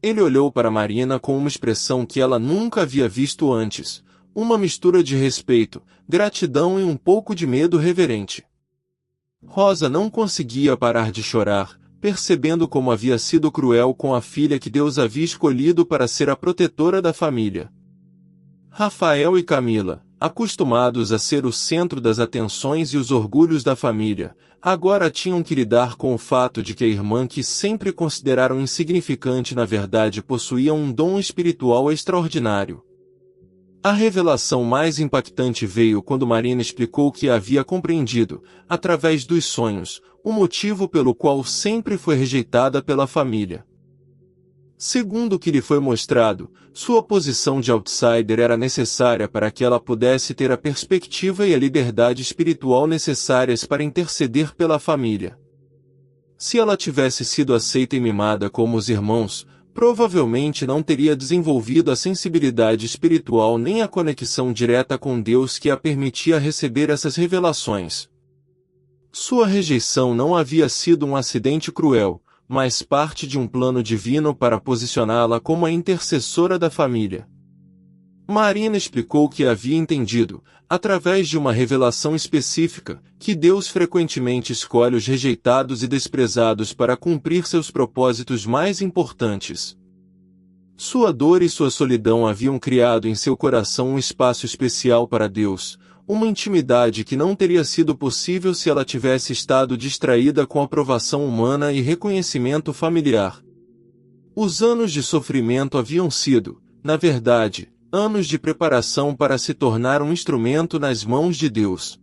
Ele olhou para Marina com uma expressão que ela nunca havia visto antes, uma mistura de respeito, gratidão e um pouco de medo reverente. Rosa não conseguia parar de chorar, percebendo como havia sido cruel com a filha que Deus havia escolhido para ser a protetora da família. Rafael e Camila, acostumados a ser o centro das atenções e os orgulhos da família, agora tinham que lidar com o fato de que a irmã que sempre consideraram insignificante na verdade possuía um dom espiritual extraordinário. A revelação mais impactante veio quando Marina explicou que havia compreendido, através dos sonhos, o motivo pelo qual sempre foi rejeitada pela família. Segundo o que lhe foi mostrado, sua posição de outsider era necessária para que ela pudesse ter a perspectiva e a liberdade espiritual necessárias para interceder pela família. Se ela tivesse sido aceita e mimada como os irmãos, provavelmente não teria desenvolvido a sensibilidade espiritual nem a conexão direta com Deus que a permitia receber essas revelações. Sua rejeição não havia sido um acidente cruel, mas parte de um plano divino para posicioná-la como a intercessora da família. Marina explicou que havia entendido, através de uma revelação específica, que Deus frequentemente escolhe os rejeitados e desprezados para cumprir seus propósitos mais importantes. Sua dor e sua solidão haviam criado em seu coração um espaço especial para Deus, uma intimidade que não teria sido possível se ela tivesse estado distraída com aprovação humana e reconhecimento familiar. Os anos de sofrimento haviam sido, na verdade, anos de preparação para se tornar um instrumento nas mãos de Deus.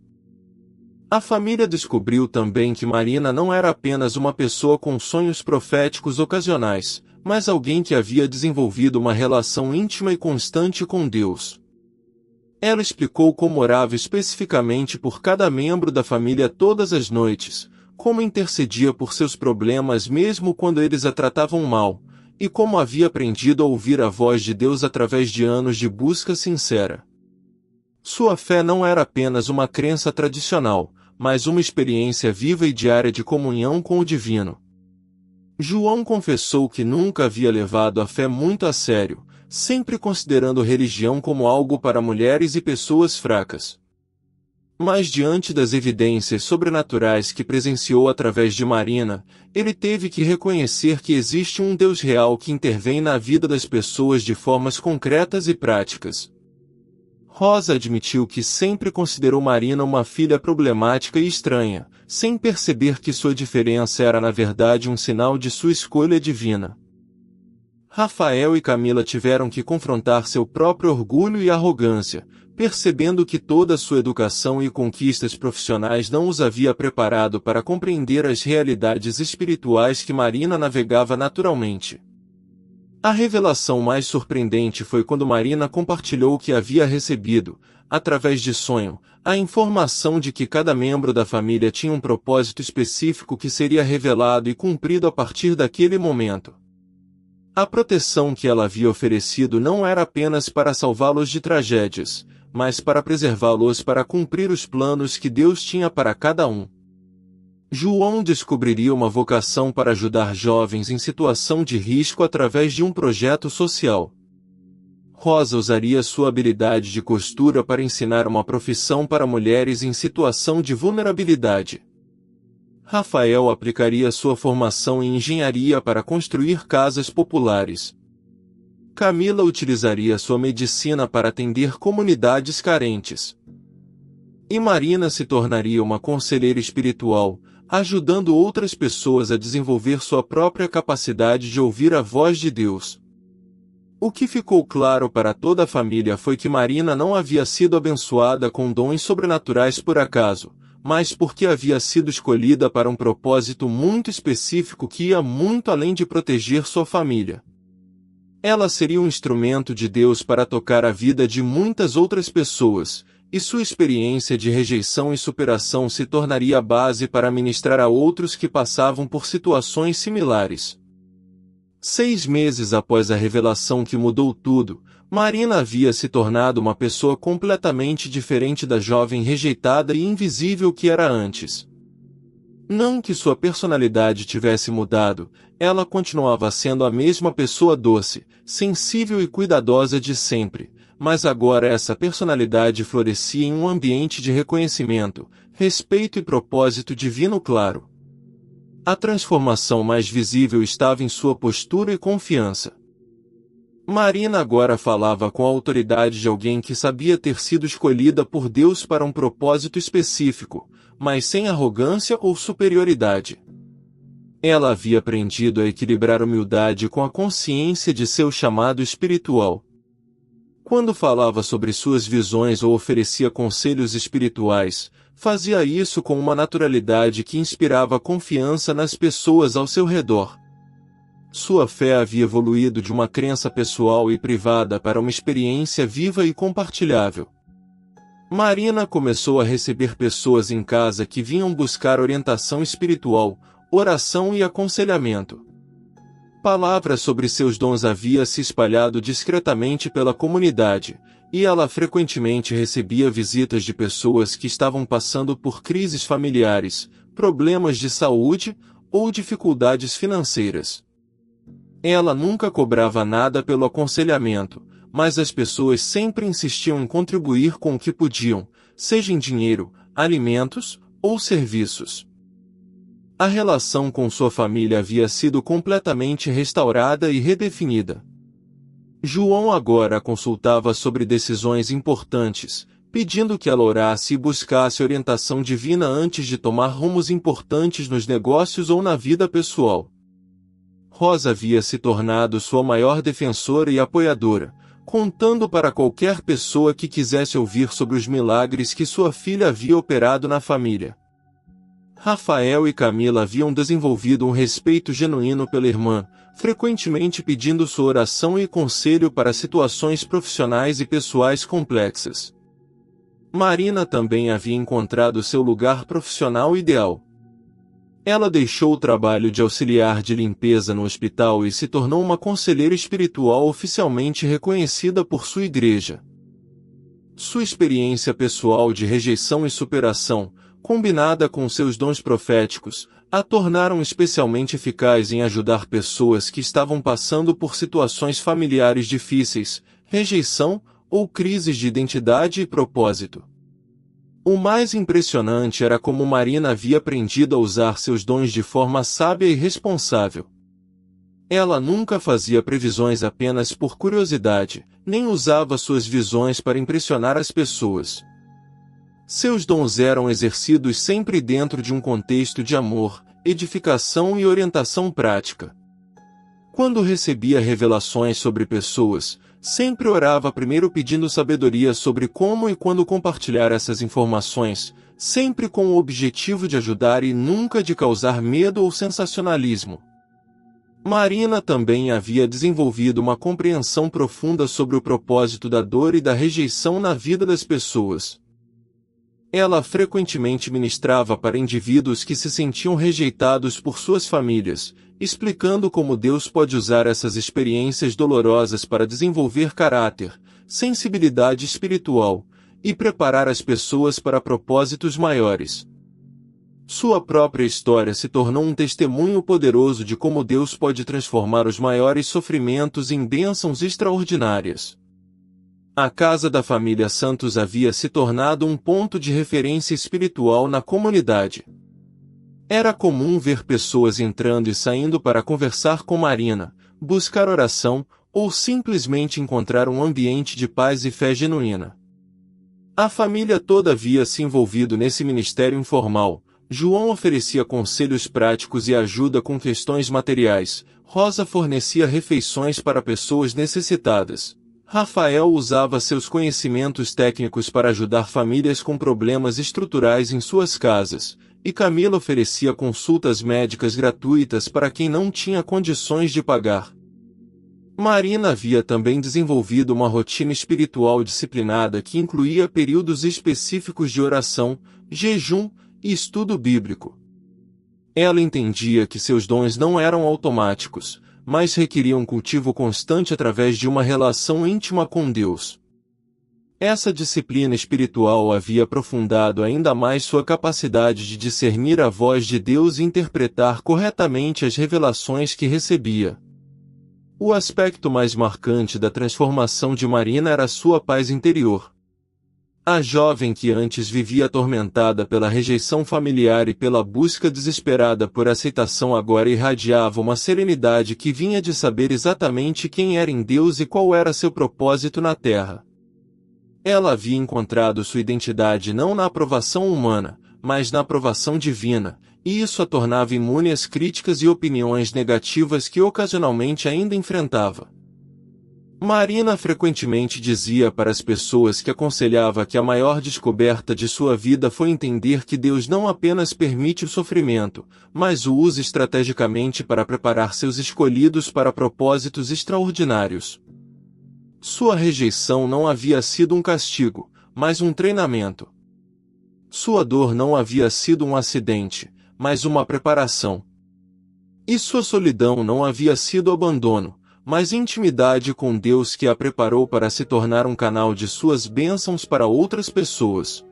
A família descobriu também que Marina não era apenas uma pessoa com sonhos proféticos ocasionais, mas alguém que havia desenvolvido uma relação íntima e constante com Deus. Ela explicou como orava especificamente por cada membro da família todas as noites, como intercedia por seus problemas mesmo quando eles a tratavam mal, e como havia aprendido a ouvir a voz de Deus através de anos de busca sincera. Sua fé não era apenas uma crença tradicional, mas uma experiência viva e diária de comunhão com o divino. João confessou que nunca havia levado a fé muito a sério, sempre considerando religião como algo para mulheres e pessoas fracas. Mas diante das evidências sobrenaturais que presenciou através de Marina, ele teve que reconhecer que existe um Deus real que intervém na vida das pessoas de formas concretas e práticas. Rosa admitiu que sempre considerou Marina uma filha problemática e estranha, sem perceber que sua diferença era na verdade um sinal de sua escolha divina. Rafael e Camila tiveram que confrontar seu próprio orgulho e arrogância, percebendo que toda sua educação e conquistas profissionais não os havia preparado para compreender as realidades espirituais que Marina navegava naturalmente. A revelação mais surpreendente foi quando Marina compartilhou que havia recebido, através de sonho, a informação de que cada membro da família tinha um propósito específico que seria revelado e cumprido a partir daquele momento. A proteção que ela havia oferecido não era apenas para salvá-los de tragédias, mas para preservá-los para cumprir os planos que Deus tinha para cada um. João descobriria uma vocação para ajudar jovens em situação de risco através de um projeto social. Rosa usaria sua habilidade de costura para ensinar uma profissão para mulheres em situação de vulnerabilidade. Rafael aplicaria sua formação em engenharia para construir casas populares. Camila utilizaria sua medicina para atender comunidades carentes. E Marina se tornaria uma conselheira espiritual, ajudando outras pessoas a desenvolver sua própria capacidade de ouvir a voz de Deus. O que ficou claro para toda a família foi que Marina não havia sido abençoada com dons sobrenaturais por acaso, mas porque havia sido escolhida para um propósito muito específico que ia muito além de proteger sua família. Ela seria um instrumento de Deus para tocar a vida de muitas outras pessoas, e sua experiência de rejeição e superação se tornaria a base para ministrar a outros que passavam por situações similares. 6 meses após a revelação que mudou tudo, Marina havia se tornado uma pessoa completamente diferente da jovem rejeitada e invisível que era antes. Não que sua personalidade tivesse mudado, ela continuava sendo a mesma pessoa doce, sensível e cuidadosa de sempre, mas agora essa personalidade florescia em um ambiente de reconhecimento, respeito e propósito divino claro. A transformação mais visível estava em sua postura e confiança. Marina agora falava com a autoridade de alguém que sabia ter sido escolhida por Deus para um propósito específico, mas sem arrogância ou superioridade. Ela havia aprendido a equilibrar a humildade com a consciência de seu chamado espiritual. Quando falava sobre suas visões ou oferecia conselhos espirituais, fazia isso com uma naturalidade que inspirava confiança nas pessoas ao seu redor. Sua fé havia evoluído de uma crença pessoal e privada para uma experiência viva e compartilhável. Marina começou a receber pessoas em casa que vinham buscar orientação espiritual, oração e aconselhamento. Palavras sobre seus dons haviam se espalhado discretamente pela comunidade, e ela frequentemente recebia visitas de pessoas que estavam passando por crises familiares, problemas de saúde ou dificuldades financeiras. Ela nunca cobrava nada pelo aconselhamento, mas as pessoas sempre insistiam em contribuir com o que podiam, seja em dinheiro, alimentos ou serviços. A relação com sua família havia sido completamente restaurada e redefinida. João agora a consultava sobre decisões importantes, pedindo que ela orasse e buscasse orientação divina antes de tomar rumos importantes nos negócios ou na vida pessoal. Rosa havia se tornado sua maior defensora e apoiadora, contando para qualquer pessoa que quisesse ouvir sobre os milagres que sua filha havia operado na família. Rafael e Camila haviam desenvolvido um respeito genuíno pela irmã, frequentemente pedindo sua oração e conselho para situações profissionais e pessoais complexas. Marina também havia encontrado seu lugar profissional ideal. Ela deixou o trabalho de auxiliar de limpeza no hospital e se tornou uma conselheira espiritual oficialmente reconhecida por sua igreja. Sua experiência pessoal de rejeição e superação, combinada com seus dons proféticos, a tornaram especialmente eficaz em ajudar pessoas que estavam passando por situações familiares difíceis, rejeição ou crises de identidade e propósito. O mais impressionante era como Marina havia aprendido a usar seus dons de forma sábia e responsável. Ela nunca fazia previsões apenas por curiosidade, nem usava suas visões para impressionar as pessoas. Seus dons eram exercidos sempre dentro de um contexto de amor, edificação e orientação prática. Quando recebia revelações sobre pessoas, sempre orava primeiro pedindo sabedoria sobre como e quando compartilhar essas informações, sempre com o objetivo de ajudar e nunca de causar medo ou sensacionalismo. Marina também havia desenvolvido uma compreensão profunda sobre o propósito da dor e da rejeição na vida das pessoas. Ela frequentemente ministrava para indivíduos que se sentiam rejeitados por suas famílias, explicando como Deus pode usar essas experiências dolorosas para desenvolver caráter, sensibilidade espiritual, e preparar as pessoas para propósitos maiores. Sua própria história se tornou um testemunho poderoso de como Deus pode transformar os maiores sofrimentos em bênçãos extraordinárias. A casa da família Santos havia se tornado um ponto de referência espiritual na comunidade. Era comum ver pessoas entrando e saindo para conversar com Marina, buscar oração, ou simplesmente encontrar um ambiente de paz e fé genuína. A família toda havia se envolvido nesse ministério informal. João oferecia conselhos práticos e ajuda com questões materiais. Rosa fornecia refeições para pessoas necessitadas. Rafael usava seus conhecimentos técnicos para ajudar famílias com problemas estruturais em suas casas. E Camila oferecia consultas médicas gratuitas para quem não tinha condições de pagar. Marina havia também desenvolvido uma rotina espiritual disciplinada que incluía períodos específicos de oração, jejum e estudo bíblico. Ela entendia que seus dons não eram automáticos, mas requeriam um cultivo constante através de uma relação íntima com Deus. Essa disciplina espiritual havia aprofundado ainda mais sua capacidade de discernir a voz de Deus e interpretar corretamente as revelações que recebia. O aspecto mais marcante da transformação de Marina era sua paz interior. A jovem que antes vivia atormentada pela rejeição familiar e pela busca desesperada por aceitação agora irradiava uma serenidade que vinha de saber exatamente quem era em Deus e qual era seu propósito na terra. Ela havia encontrado sua identidade não na aprovação humana, mas na aprovação divina, e isso a tornava imune às críticas e opiniões negativas que ocasionalmente ainda enfrentava. Marina frequentemente dizia para as pessoas que aconselhava que a maior descoberta de sua vida foi entender que Deus não apenas permite o sofrimento, mas o usa estrategicamente para preparar seus escolhidos para propósitos extraordinários. Sua rejeição não havia sido um castigo, mas um treinamento. Sua dor não havia sido um acidente, mas uma preparação. E sua solidão não havia sido abandono, mas intimidade com Deus que a preparou para se tornar um canal de suas bênçãos para outras pessoas.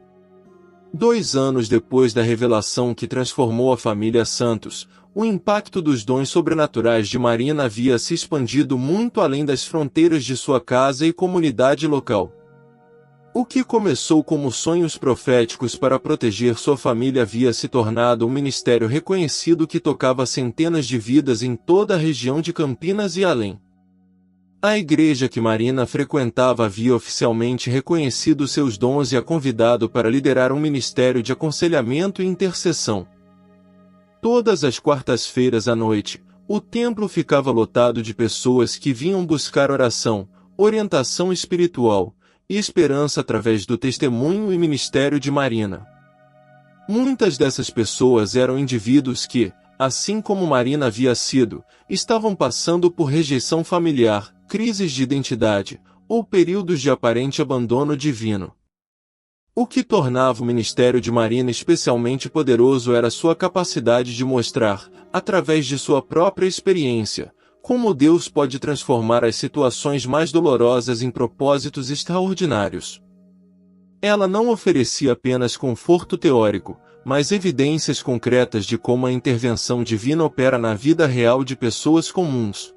2 anos depois da revelação que transformou a família Santos, o impacto dos dons sobrenaturais de Marina havia se expandido muito além das fronteiras de sua casa e comunidade local. O que começou como sonhos proféticos para proteger sua família havia se tornado um ministério reconhecido que tocava centenas de vidas em toda a região de Campinas e além. A igreja que Marina frequentava havia oficialmente reconhecido seus dons e a convidado para liderar um ministério de aconselhamento e intercessão. Todas as quartas-feiras à noite, o templo ficava lotado de pessoas que vinham buscar oração, orientação espiritual e esperança através do testemunho e ministério de Marina. Muitas dessas pessoas eram indivíduos que, assim como Marina havia sido, estavam passando por rejeição familiar, crises de identidade, ou períodos de aparente abandono divino. O que tornava o ministério de Marina especialmente poderoso era sua capacidade de mostrar, através de sua própria experiência, como Deus pode transformar as situações mais dolorosas em propósitos extraordinários. Ela não oferecia apenas conforto teórico, mas evidências concretas de como a intervenção divina opera na vida real de pessoas comuns.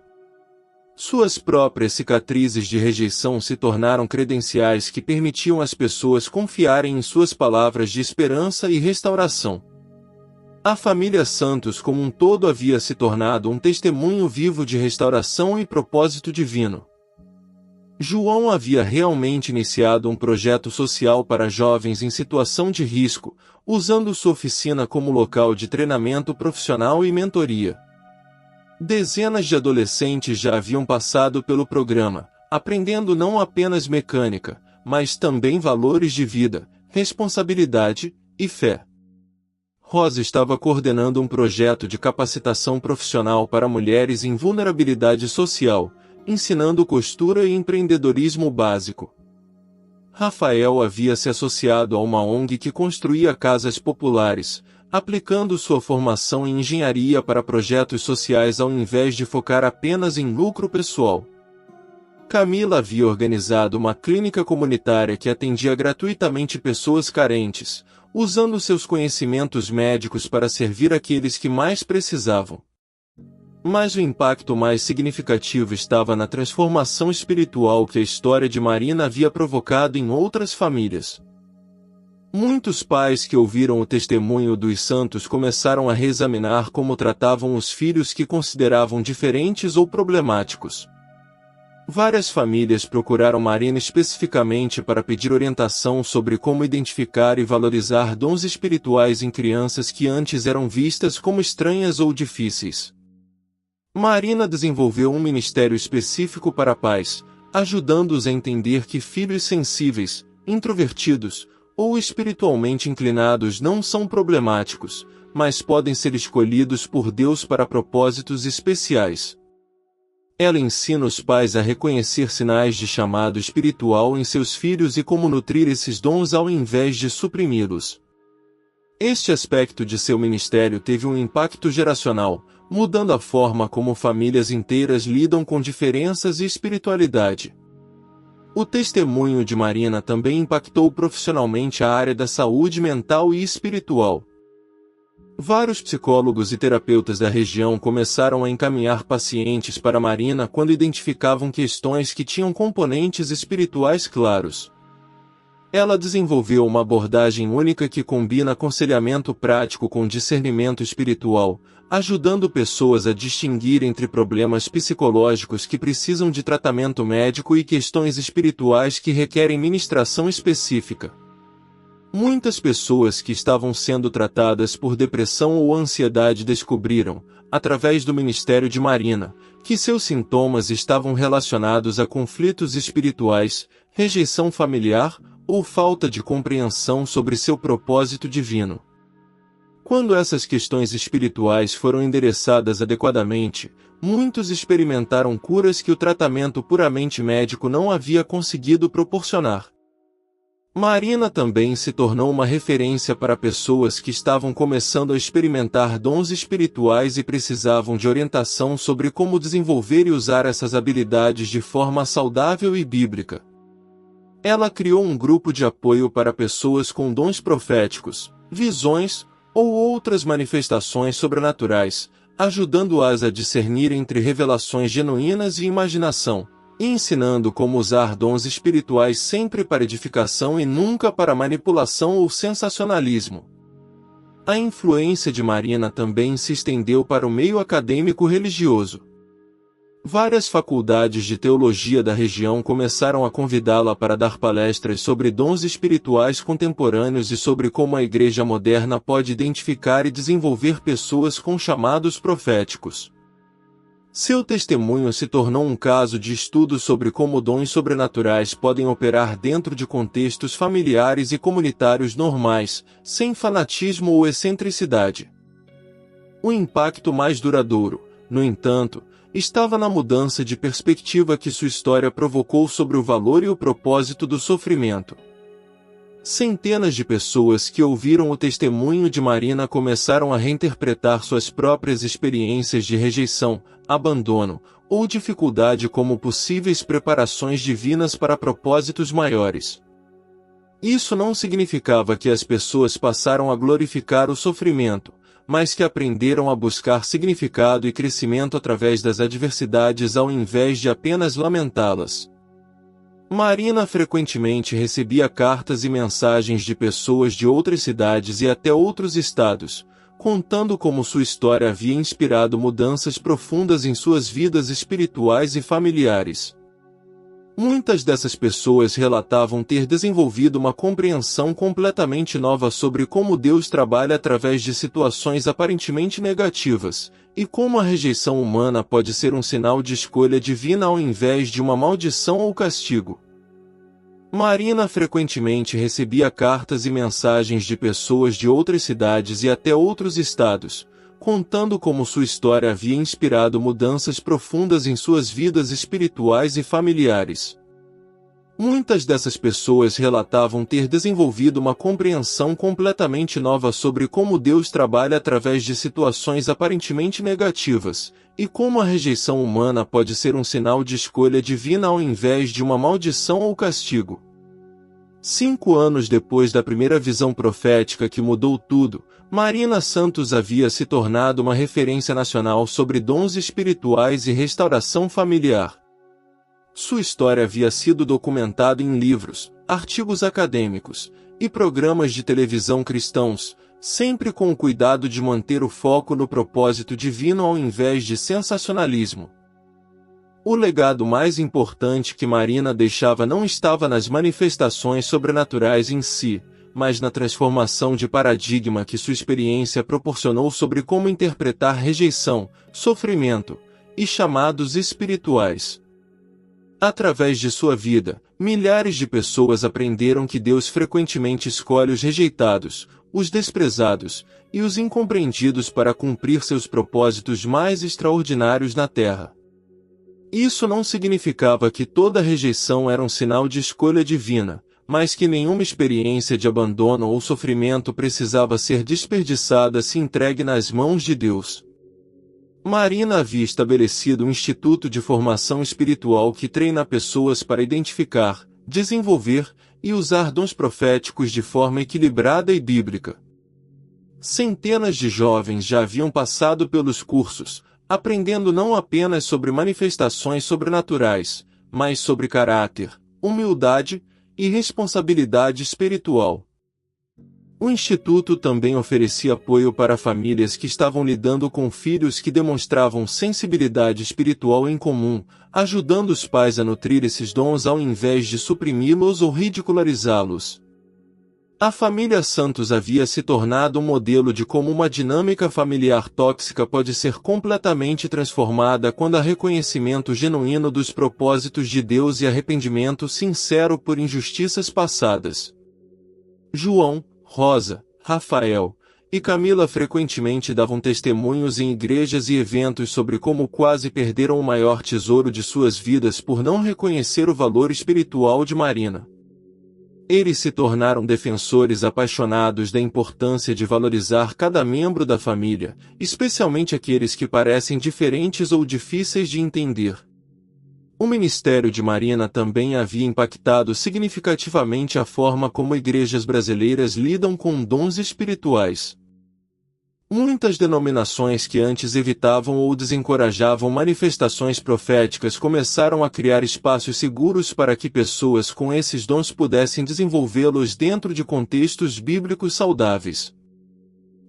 Suas próprias cicatrizes de rejeição se tornaram credenciais que permitiam às pessoas confiarem em suas palavras de esperança e restauração. A família Santos como um todo havia se tornado um testemunho vivo de restauração e propósito divino. João havia realmente iniciado um projeto social para jovens em situação de risco, usando sua oficina como local de treinamento profissional e mentoria. Dezenas de adolescentes já haviam passado pelo programa, aprendendo não apenas mecânica, mas também valores de vida, responsabilidade e fé. Rosa estava coordenando um projeto de capacitação profissional para mulheres em vulnerabilidade social, ensinando costura e empreendedorismo básico. Rafael havia se associado a uma ONG que construía casas populares, aplicando sua formação em engenharia para projetos sociais ao invés de focar apenas em lucro pessoal. Camila havia organizado uma clínica comunitária que atendia gratuitamente pessoas carentes, usando seus conhecimentos médicos para servir aqueles que mais precisavam. Mas o impacto mais significativo estava na transformação espiritual que a história de Marina havia provocado em outras famílias. Muitos pais que ouviram o testemunho dos santos começaram a reexaminar como tratavam os filhos que consideravam diferentes ou problemáticos. Várias famílias procuraram Marina especificamente para pedir orientação sobre como identificar e valorizar dons espirituais em crianças que antes eram vistas como estranhas ou difíceis. Marina desenvolveu um ministério específico para pais, ajudando-os a entender que filhos sensíveis, introvertidos ou espiritualmente inclinados não são problemáticos, mas podem ser escolhidos por Deus para propósitos especiais. Ela ensina os pais a reconhecer sinais de chamado espiritual em seus filhos e como nutrir esses dons ao invés de suprimi-los. Este aspecto de seu ministério teve um impacto geracional, mudando a forma como famílias inteiras lidam com diferenças e espiritualidade. O testemunho de Marina também impactou profissionalmente a área da saúde mental e espiritual. Vários psicólogos e terapeutas da região começaram a encaminhar pacientes para Marina quando identificavam questões que tinham componentes espirituais claros. Ela desenvolveu uma abordagem única que combina aconselhamento prático com discernimento espiritual, ajudando pessoas a distinguir entre problemas psicológicos que precisam de tratamento médico e questões espirituais que requerem ministração específica. Muitas pessoas que estavam sendo tratadas por depressão ou ansiedade descobriram, através do ministério de Marina, que seus sintomas estavam relacionados a conflitos espirituais, rejeição familiar ou falta de compreensão sobre seu propósito divino. Quando essas questões espirituais foram endereçadas adequadamente, muitos experimentaram curas que o tratamento puramente médico não havia conseguido proporcionar. Marina também se tornou uma referência para pessoas que estavam começando a experimentar dons espirituais e precisavam de orientação sobre como desenvolver e usar essas habilidades de forma saudável e bíblica. Ela criou um grupo de apoio para pessoas com dons proféticos, visões ou outras manifestações sobrenaturais, ajudando-as a discernir entre revelações genuínas e imaginação, e ensinando como usar dons espirituais sempre para edificação e nunca para manipulação ou sensacionalismo. A influência de Marina também se estendeu para o meio acadêmico religioso. Várias faculdades de teologia da região começaram a convidá-la para dar palestras sobre dons espirituais contemporâneos e sobre como a igreja moderna pode identificar e desenvolver pessoas com chamados proféticos. Seu testemunho se tornou um caso de estudo sobre como dons sobrenaturais podem operar dentro de contextos familiares e comunitários normais, sem fanatismo ou excentricidade. O impacto mais duradouro, no entanto, estava na mudança de perspectiva que sua história provocou sobre o valor e o propósito do sofrimento. Centenas de pessoas que ouviram o testemunho de Marina começaram a reinterpretar suas próprias experiências de rejeição, abandono ou dificuldade como possíveis preparações divinas para propósitos maiores. Isso não significava que as pessoas passaram a glorificar o sofrimento, mas que aprenderam a buscar significado e crescimento através das adversidades ao invés de apenas lamentá-las. Marina frequentemente recebia cartas e mensagens de pessoas de outras cidades e até outros estados, contando como sua história havia inspirado mudanças profundas em suas vidas espirituais e familiares. Muitas dessas pessoas relatavam ter desenvolvido uma compreensão completamente nova sobre como Deus trabalha através de situações aparentemente negativas, e como a rejeição humana pode ser um sinal de escolha divina ao invés de uma maldição ou castigo. Marina frequentemente recebia cartas e mensagens de pessoas de outras cidades e até outros estados, contando como sua história havia inspirado mudanças profundas em suas vidas espirituais e familiares. Muitas dessas pessoas relatavam ter desenvolvido uma compreensão completamente nova sobre como Deus trabalha através de situações aparentemente negativas, e como a rejeição humana pode ser um sinal de escolha divina ao invés de uma maldição ou castigo. 5 anos depois da primeira visão profética que mudou tudo, Marina Santos havia se tornado uma referência nacional sobre dons espirituais e restauração familiar. Sua história havia sido documentada em livros, artigos acadêmicos e programas de televisão cristãos, sempre com o cuidado de manter o foco no propósito divino ao invés de sensacionalismo. O legado mais importante que Marina deixava não estava nas manifestações sobrenaturais em si, mas na transformação de paradigma que sua experiência proporcionou sobre como interpretar rejeição, sofrimento e chamados espirituais. Através de sua vida, milhares de pessoas aprenderam que Deus frequentemente escolhe os rejeitados, os desprezados e os incompreendidos para cumprir seus propósitos mais extraordinários na Terra. Isso não significava que toda rejeição era um sinal de escolha divina, mas que nenhuma experiência de abandono ou sofrimento precisava ser desperdiçada se entregue nas mãos de Deus. Marina havia estabelecido um instituto de formação espiritual que treina pessoas para identificar, desenvolver e usar dons proféticos de forma equilibrada e bíblica. Centenas de jovens já haviam passado pelos cursos, aprendendo não apenas sobre manifestações sobrenaturais, mas sobre caráter, humildade e responsabilidade espiritual. O Instituto também oferecia apoio para famílias que estavam lidando com filhos que demonstravam sensibilidade espiritual em comum, ajudando os pais a nutrir esses dons ao invés de suprimi-los ou ridicularizá-los. A família Santos havia se tornado um modelo de como uma dinâmica familiar tóxica pode ser completamente transformada quando há reconhecimento genuíno dos propósitos de Deus e arrependimento sincero por injustiças passadas. João, Rosa, Rafael e Camila frequentemente davam testemunhos em igrejas e eventos sobre como quase perderam o maior tesouro de suas vidas por não reconhecer o valor espiritual de Marina. Eles se tornaram defensores apaixonados da importância de valorizar cada membro da família, especialmente aqueles que parecem diferentes ou difíceis de entender. O ministério de Marina também havia impactado significativamente a forma como igrejas brasileiras lidam com dons espirituais. Muitas denominações que antes evitavam ou desencorajavam manifestações proféticas começaram a criar espaços seguros para que pessoas com esses dons pudessem desenvolvê-los dentro de contextos bíblicos saudáveis.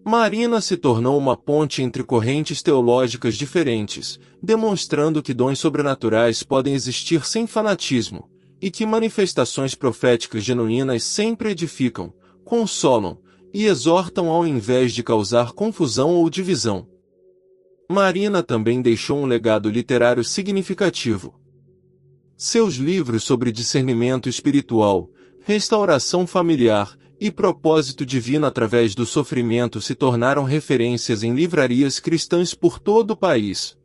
Marina se tornou uma ponte entre correntes teológicas diferentes, demonstrando que dons sobrenaturais podem existir sem fanatismo, e que manifestações proféticas genuínas sempre edificam, consolam e exortam ao invés de causar confusão ou divisão. Marina também deixou um legado literário significativo. Seus livros sobre discernimento espiritual, restauração familiar e propósito divino através do sofrimento se tornaram referências em livrarias cristãs por todo o país.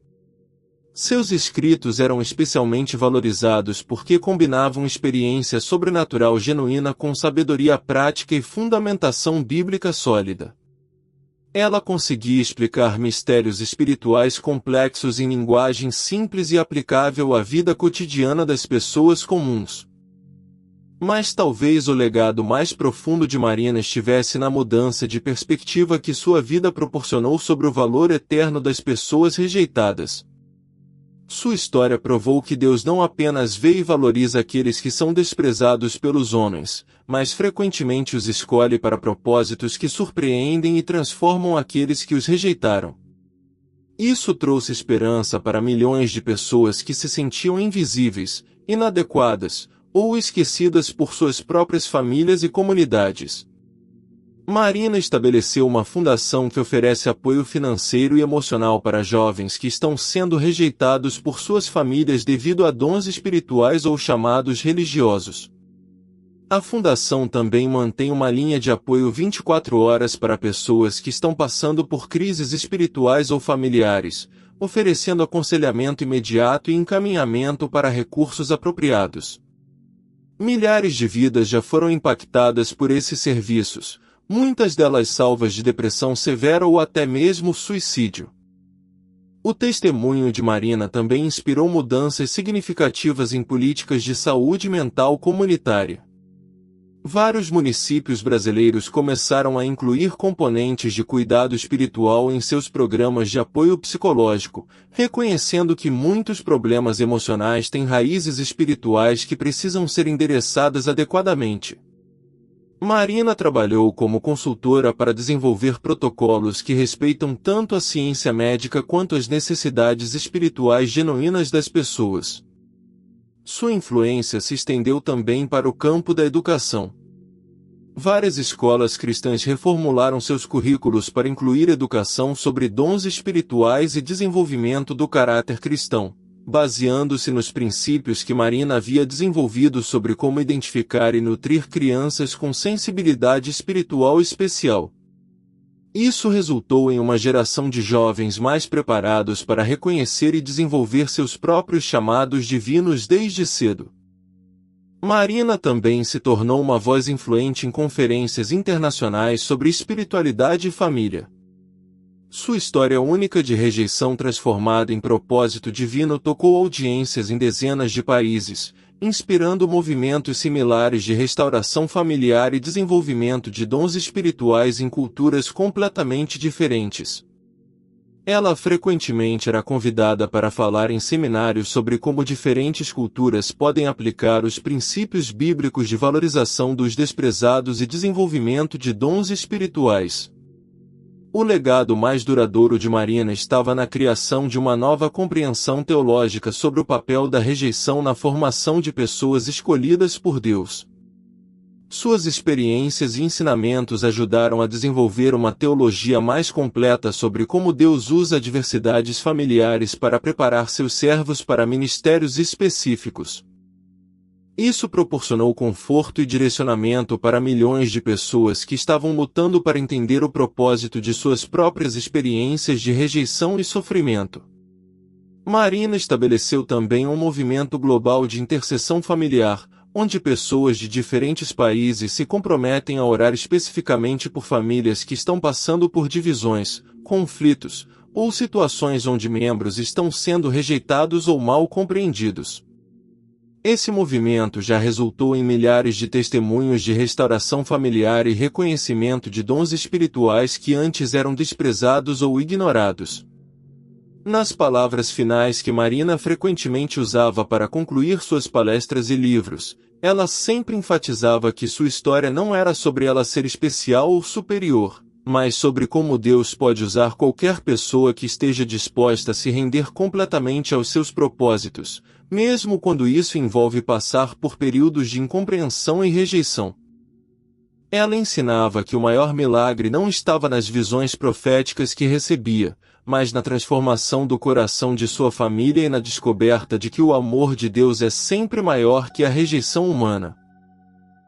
Seus escritos eram especialmente valorizados porque combinavam experiência sobrenatural genuína com sabedoria prática e fundamentação bíblica sólida. Ela conseguia explicar mistérios espirituais complexos em linguagem simples e aplicável à vida cotidiana das pessoas comuns. Mas talvez o legado mais profundo de Marina estivesse na mudança de perspectiva que sua vida proporcionou sobre o valor eterno das pessoas rejeitadas. Sua história provou que Deus não apenas vê e valoriza aqueles que são desprezados pelos homens, mas frequentemente os escolhe para propósitos que surpreendem e transformam aqueles que os rejeitaram. Isso trouxe esperança para milhões de pessoas que se sentiam invisíveis, inadequadas, ou esquecidas por suas próprias famílias e comunidades. Marina estabeleceu uma fundação que oferece apoio financeiro e emocional para jovens que estão sendo rejeitados por suas famílias devido a dons espirituais ou chamados religiosos. A fundação também mantém uma linha de apoio 24 horas para pessoas que estão passando por crises espirituais ou familiares, oferecendo aconselhamento imediato e encaminhamento para recursos apropriados. Milhares de vidas já foram impactadas por esses serviços, muitas delas salvas de depressão severa ou até mesmo suicídio. O testemunho de Marina também inspirou mudanças significativas em políticas de saúde mental comunitária. Vários municípios brasileiros começaram a incluir componentes de cuidado espiritual em seus programas de apoio psicológico, reconhecendo que muitos problemas emocionais têm raízes espirituais que precisam ser endereçadas adequadamente. Marina trabalhou como consultora para desenvolver protocolos que respeitam tanto a ciência médica quanto as necessidades espirituais genuínas das pessoas. Sua influência se estendeu também para o campo da educação. Várias escolas cristãs reformularam seus currículos para incluir educação sobre dons espirituais e desenvolvimento do caráter cristão, baseando-se nos princípios que Marina havia desenvolvido sobre como identificar e nutrir crianças com sensibilidade espiritual especial. Isso resultou em uma geração de jovens mais preparados para reconhecer e desenvolver seus próprios chamados divinos desde cedo. Marina também se tornou uma voz influente em conferências internacionais sobre espiritualidade e família. Sua história única de rejeição transformada em propósito divino tocou audiências em dezenas de países, inspirando movimentos similares de restauração familiar e desenvolvimento de dons espirituais em culturas completamente diferentes. Ela frequentemente era convidada para falar em seminários sobre como diferentes culturas podem aplicar os princípios bíblicos de valorização dos desprezados e desenvolvimento de dons espirituais. O legado mais duradouro de Marina estava na criação de uma nova compreensão teológica sobre o papel da rejeição na formação de pessoas escolhidas por Deus. Suas experiências e ensinamentos ajudaram a desenvolver uma teologia mais completa sobre como Deus usa adversidades familiares para preparar seus servos para ministérios específicos. Isso proporcionou conforto e direcionamento para milhões de pessoas que estavam lutando para entender o propósito de suas próprias experiências de rejeição e sofrimento. Marina estabeleceu também um movimento global de intercessão familiar, onde pessoas de diferentes países se comprometem a orar especificamente por famílias que estão passando por divisões, conflitos, ou situações onde membros estão sendo rejeitados ou mal compreendidos. Esse movimento já resultou em milhares de testemunhos de restauração familiar e reconhecimento de dons espirituais que antes eram desprezados ou ignorados. Nas palavras finais que Marina frequentemente usava para concluir suas palestras e livros, ela sempre enfatizava que sua história não era sobre ela ser especial ou superior, mas sobre como Deus pode usar qualquer pessoa que esteja disposta a se render completamente aos seus propósitos, mesmo quando isso envolve passar por períodos de incompreensão e rejeição. Ela ensinava que o maior milagre não estava nas visões proféticas que recebia, mas na transformação do coração de sua família e na descoberta de que o amor de Deus é sempre maior que a rejeição humana.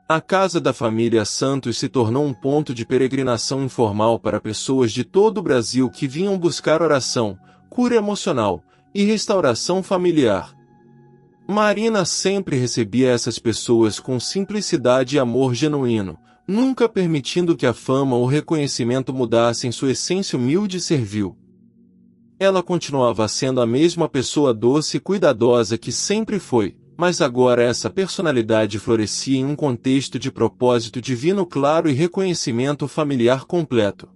A Casa da Família Santos se tornou um ponto de peregrinação informal para pessoas de todo o Brasil que vinham buscar oração, cura emocional e restauração familiar. Marina sempre recebia essas pessoas com simplicidade e amor genuíno, nunca permitindo que a fama ou reconhecimento mudassem sua essência humilde e servil. Ela continuava sendo a mesma pessoa doce e cuidadosa que sempre foi, mas agora essa personalidade florescia em um contexto de propósito divino claro e reconhecimento familiar completo.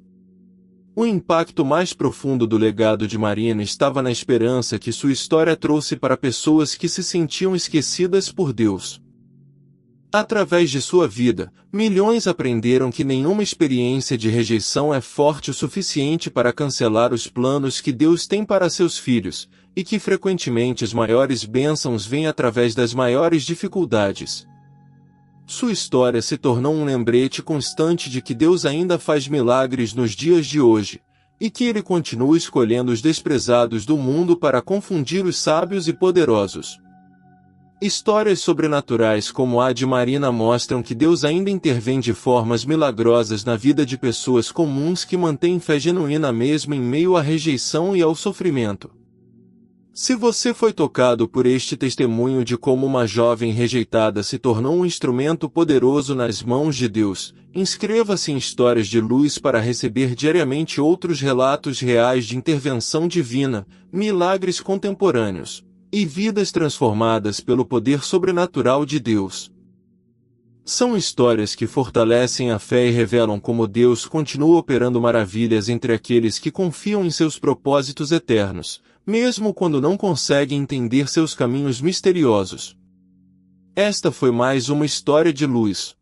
O impacto mais profundo do legado de Marina estava na esperança que sua história trouxe para pessoas que se sentiam esquecidas por Deus. Através de sua vida, milhões aprenderam que nenhuma experiência de rejeição é forte o suficiente para cancelar os planos que Deus tem para seus filhos, e que frequentemente as maiores bênçãos vêm através das maiores dificuldades. Sua história se tornou um lembrete constante de que Deus ainda faz milagres nos dias de hoje, e que Ele continua escolhendo os desprezados do mundo para confundir os sábios e poderosos. Histórias sobrenaturais como a de Marina mostram que Deus ainda intervém de formas milagrosas na vida de pessoas comuns que mantêm fé genuína mesmo em meio à rejeição e ao sofrimento. Se você foi tocado por este testemunho de como uma jovem rejeitada se tornou um instrumento poderoso nas mãos de Deus, inscreva-se em Histórias de Luz para receber diariamente outros relatos reais de intervenção divina, milagres contemporâneos e vidas transformadas pelo poder sobrenatural de Deus. São histórias que fortalecem a fé e revelam como Deus continua operando maravilhas entre aqueles que confiam em seus propósitos eternos, mesmo quando não conseguem entender seus caminhos misteriosos. Esta foi mais uma História de Luz.